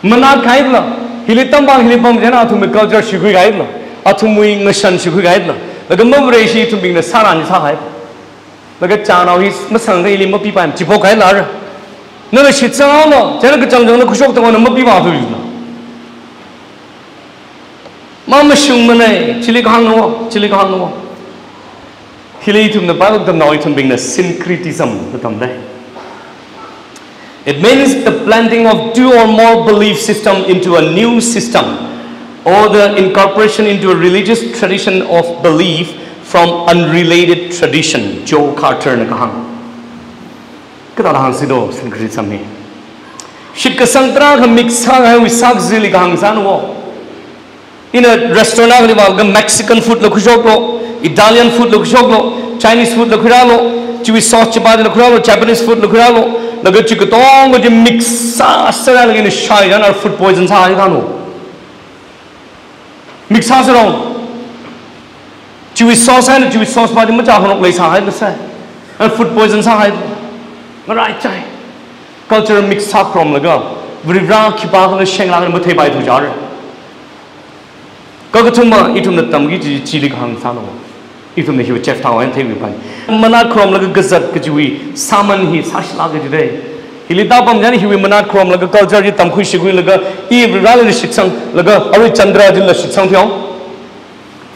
manat khai la hilitam bang hilipam jana thu me culture shi kui gai la athu mui ngashan shi kui gai la laga mawre shi thu bing na sara ni sa hai laga cha nau hi masang gai li ma pi pam chi po gai la ra na la shi chang la jana ka chang jang na khushok ta na ma pi ba thu la ma ma shung ma nei chili khang no hili thu na ba ta noi thu bing na syncretism ta tam dai. It means the blending of two or more belief system into a new system, or the incorporation into a religious tradition of belief from unrelated tradition. Joe Carter ne kahang. Kita lahang sido syncretism ni. Shit ka santra ka mixa hai wisak zili kahang san wo. In a restaurant agli wal Mexican food lo kushok lo, Italian food lo kushok lo, Chinese food lo khuralo, Jewish sauce chapati lo khuralo, Japanese food lo khuralo. Laga chikatong ko mixa sara lagi ni shai dan ar food poison sa hai kanu mixa sara Jewish sauce pa di ma cha honok lai sa hai sa ar food poison sa hai marai chai culture mixa from laga vrivra khipa ko sheng la ma thei bai thu jar ka ka thuma itum na tam gi chi li khang sa no itum ne hi chef thaw an thei wi pan manat krom laga gazat ka jiwi saman hi sash la ga jide hilita pam jani hi manat krom laga culture ji tam khu shigui laga I viral ni shiksang laga ari chandra jin la shiksang thyo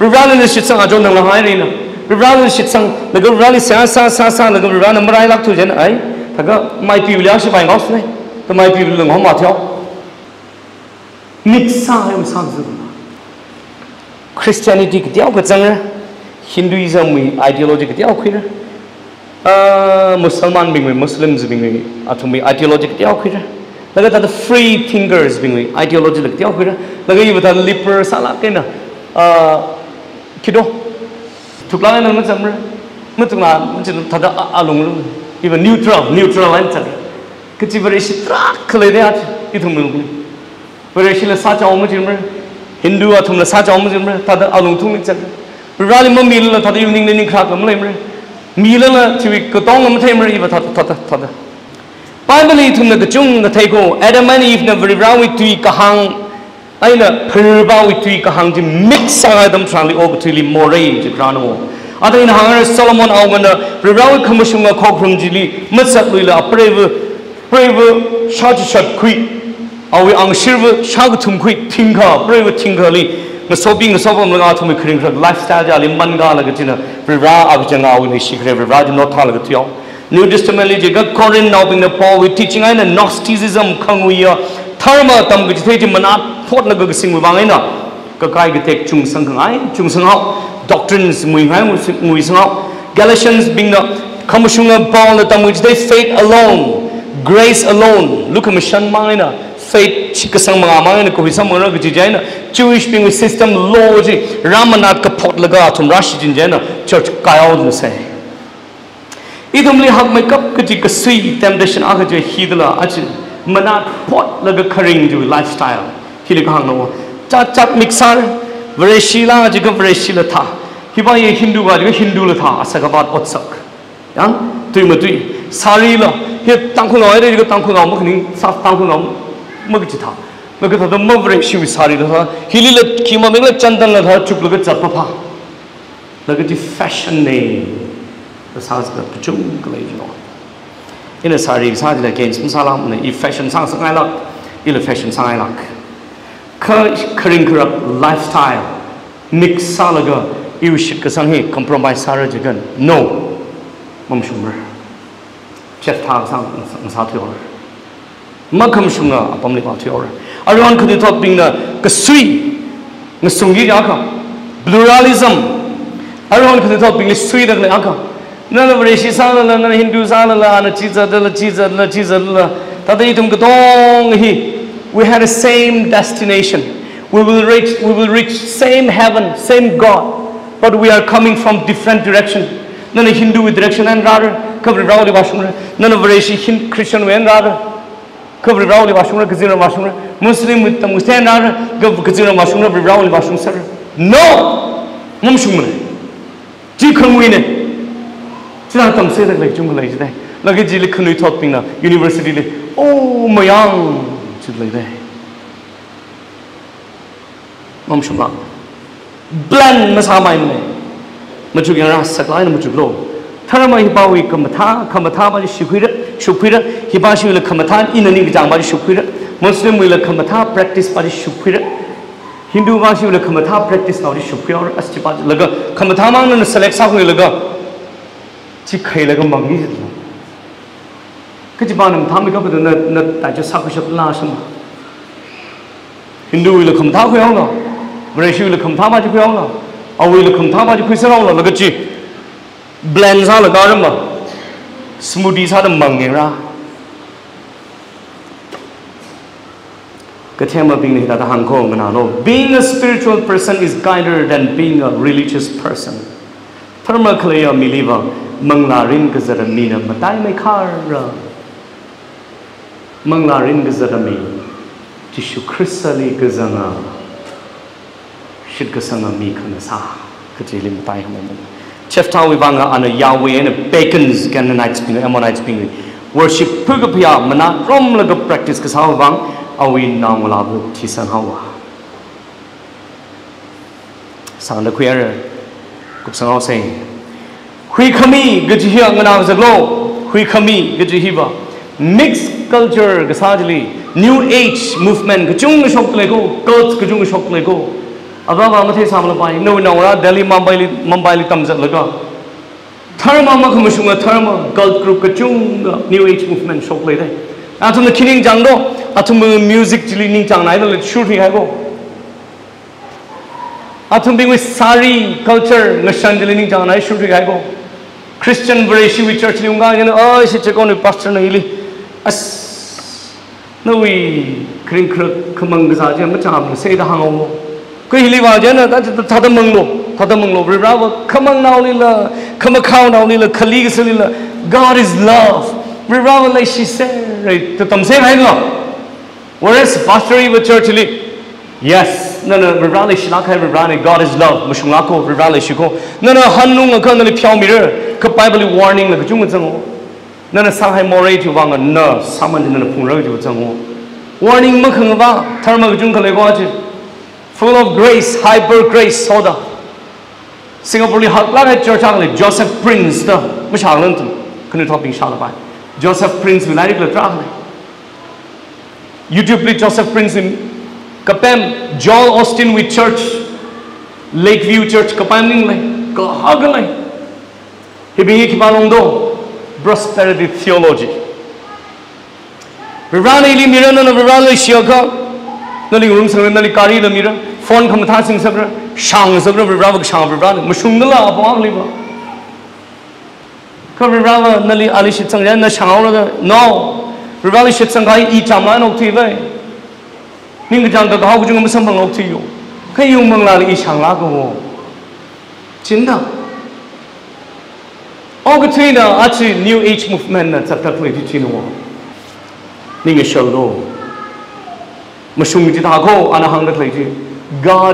viral ni shiksang a jong nang la hai ri na viral ni shiksang laga viral sa laga viral marai lak thu jen ai thaga mai pi lia shi bai ngos ne to mai pi lung ho ma thyo mixa em sang zu Christianity ki tiao ka chang Hinduism we ideology ke tiao khira Musliman bing we Muslims bing we athumi ideology ke tiao khira laga ta free thinkers bing we ideology ke tiao khira laga yi bata lipper sala ke na kido thukla na ma chamra ma tungla ma ta da alung even neutral answer ke chi bare shi trak khale de at I thum lu bare shi la sa chaw ma chimra Hindu athum la sa chaw ma chimra ta da alung thung ni chak Rally ma mil la thada evening ni khak ma lem re mil la chiwi ko tong ma them re ba thada Bible thum na chung na thai ko Adam and Eve na very round with tui ka hang aina phirba with tui ka hang ji mix sa adam trangli og tuli more ji grano ada in hangar Solomon awgana very round khamshunga khokhrum jili matsat luila preve shat khui awi ang shirva shag thum khui thingha preve thingha li na sobing na sobam laga thumi khring khrak lifestyle ja limban ga laga china vira abjanga wi shi khre vira no tha laga thyo New Testament li ga Corinth now being the Paul we teaching ai na Gnosticism khangui ya tharma tam ga thei ti mana thot laga sing wi bangai na ka kai ga tek chung sang ngai chung sang hau doctrines mui ngai mui sang hau Galatians being the khamshunga Paul na tam wi they faith alone grace alone look at mission maina faith chikasang mga mga ko hisam mga ga jaina Jewish being system law ji Ramanath ka phot laga thum rashi jin jaina church kayaw na say idumli hak makeup ka ji ka sui temptation aga je hidla ach manat phot laga kharing ju lifestyle hili ka hang no chat mixar vreshila ji ka vreshila tha hiba ye Hindu ga ji Hindu la tha asagabat otsak yang tui ma tui sari la he tangkhung no ai ji ka tangkhung no ma khning sa tangkhung no ma ji tha Look at the maverick she was sorry to her. He lit Kima Mila Chandan let her to look at Zapapa. Look at the fashion name. The sounds of the Chung Galatian. In a sari, it's hardly against Musalam, if fashion sounds I like, ill fashion sound I like. Curring corrupt lifestyle. Mix Salaga, you should Kasangi compromise Sarah Jagan. No, Mum Shumer. Chef Tag Sound. Makam Shunga upon the Altiora. Everyone could talk being the Kasui, Musungi Aka, pluralism. Everyone could talk being sweet and Aka. None of Rishi Sala, Hindu Sala, and a cheese, Tata itum katong hi. We had the same destination. We will reach same heaven, same God, but we are coming from different direction. None of Hindu direction and rather cover Rauli Washura, none of Reshi Christian and rather cover Rauli Washura, Kazira Washura, Muslim with the Muslim rather, go Kazira Washura, Rauli Washura. No! Mumshumre. Jikun win it. Tilatam say that like Jungle today. Like a Jilly Kunu taught me now, University. Oh, my young. Should like that. Mumshuma. Bland Masamai. Majugan Saklai Mujuglo. Tarama Hibawi Kamata by Shupira, Hibashi will Kamatan in a Nigam by Shupira, Muslim will Kamata practice by Shupira, Hindu Vashi will Kamata practice now the Shupira, Astipat Laga, Kamataman and Selexa will go. Chikay Mangi. Kajiban Tamika with the nut that just Sakushap Lasham. Hindu will come Takuana, Breshi will come Tamajuana. Or will come Tama to Quisano, look at you. Blends all the garden. Smoothies had a mangera. Katema being at Hong Kong and I know. Being a spiritual person is kinder than being a religious person. Permakalea Miliva, Manglarin Gazaramina, Matai Mekara. Manglarin Gazarami, Tishu Chrisali Gazana. Shidkasanga Mikanasa, Katilim Tai Home. Chef Tawivanga on a Yahweh and a Bacon's Canaanites being Ammonites being worship Pugapia, Mana, Rom Laga practice Kasavang, are we Namulabu Tisanhawa. Sound the queer Kupsang saying, Hui Kami, good to hear when I was a glow, Hui Kami, good to hear. Mixed culture, Gasajali, New Age movement, Kajung Shok Lego, Goats Kajung Shok Lego. Ababa Mathe Samlapai, no, Delhi Mumbai comes at Laga. Therma Makamushunga, Therma, Gulf Group Kachung, New Age movement, show play there. Atom the Killing Jango, Atom music leaning Jang, I don't shooting I go. Atom being with Sari culture, Nashandilini Jang, I shooting I go. Christian Vareshi with Church Lunga, and oh, she check on the pastor Naili. As no, we Kring Kamangazaja, Macham, say the Hango. That's the Tadamanglo, Rava, come on now, Lila, come account now, Lila, colleagues, Lila. God is love. Rava, like she said, right? To Tom say, I know. Whereas Pastor Eva Church, yes, no, Rivali Shilaka, Rivali, God is love, Mushunako, Rivali Shiko. No, Hanung, a colonel Piao mirror, Bible warning, like Jungango. No, Shanghai Moray to Wanga, no, someone in the Puro to Zango. Warning Mukanga, Thermal Junka full of grace, hyper grace, soda. Singapore Hak Church Angle, Joseph Prince, the Mishalanton, can you talk in Shalabai? Joseph Prince will like the travel. YouTube Joseph Prince in Kapam, Joel Austin with church, Lakeview Church, Kapam, Kahagale. He being Kipalondo, prosperity theology. Virani Limirana, Virali Shioka. Nali rooms and Nali Kari the mirror, phone come passing several, Shang several Rava Shang Rava, Mushungala upon Liva. Cover Rava, Nali Ali Shitsang, Shang, no, Rivali Shitsangai eat Chaman of TV. Ningajan, the Hawjum Sambang of to you. Can you Mangali Ishang Lago? Chinda. Ogatina, actually, New Age movement that's at that way to Chino. Ningashodo. God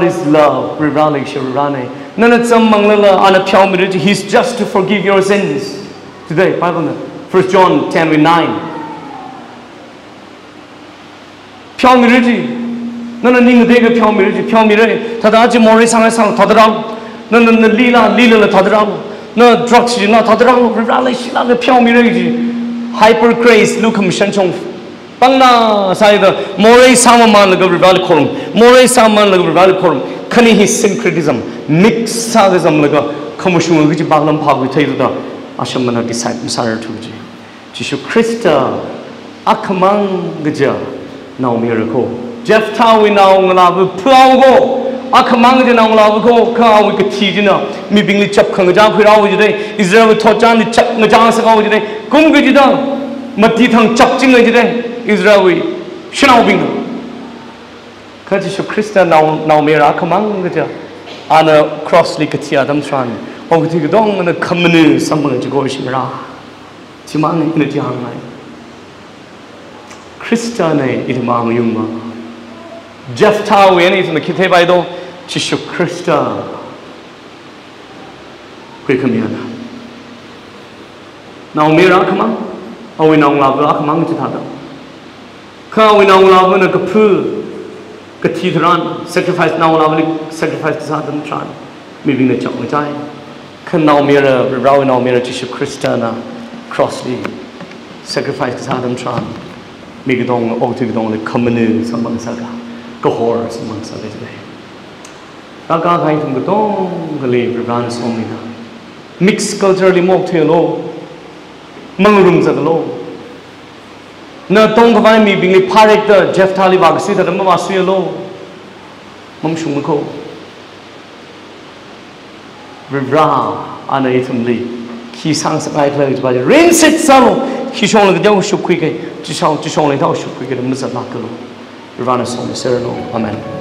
is love, Rivali Shirane. None of some Mangala on a Piao, He's just to forgive your sins. Today, 1 John 10:9. Piao Miriji. None of Ninga Piao Mire, Tadaji Morris Sang Tadram. None of the Lila Tadram. No drugs, not Tadram, Rivali Shila, Piao Miriji. Hyper grace, Lucum Shanchong. Bangna Saida, Moray Samaman like a Rivali Corum, Moray Saman like a Rivali Corum, Kani his syncretism, mix sadism like a commercial which Baglam Pag with Taylor, Ashamana disciple Sarah Tuji. Jishu Christa, Akamang Gaja, now miracle. Jeff Towie now love Plogo, Akamang now love Ka, we could teach me being the chap Kangajak with today, Israel Tojan, the chap Najan today, Kumgajida, Matitang Chapching today. Israeli shnau bing ka Jesu Christa now mera khamang ga ana cross li katia dam tran o ti dong na khamnu samang ji go shimra chimang ni ti hang nai Christa nei idma mayung ma Jephthah we ni na kithe bai do Jesu Christa kwe khamya now mera khamang o we now la khamang ti thada ka we now la na kapu Katidran sacrifice now lovely sacrifice Satan tran moving the chok chai can now mirror raw now mirror Jesu Christiana crossly sacrifice Satan tran make dong o ti dong le commune samang saga go horror samang saga today ta ka khai thum dong gale ran somina mix culturally mok thelo mangurum zaglo na tong ka vai mi bing li parek da Jephthah li wag si da ma su lo mam shung ma ko ribra ana itum li ki sang sa kai khle ba rin sit sa ki shong le ga shu khui ke chi shong le da shu khui ke ma sa la ka lo rivana som serno amen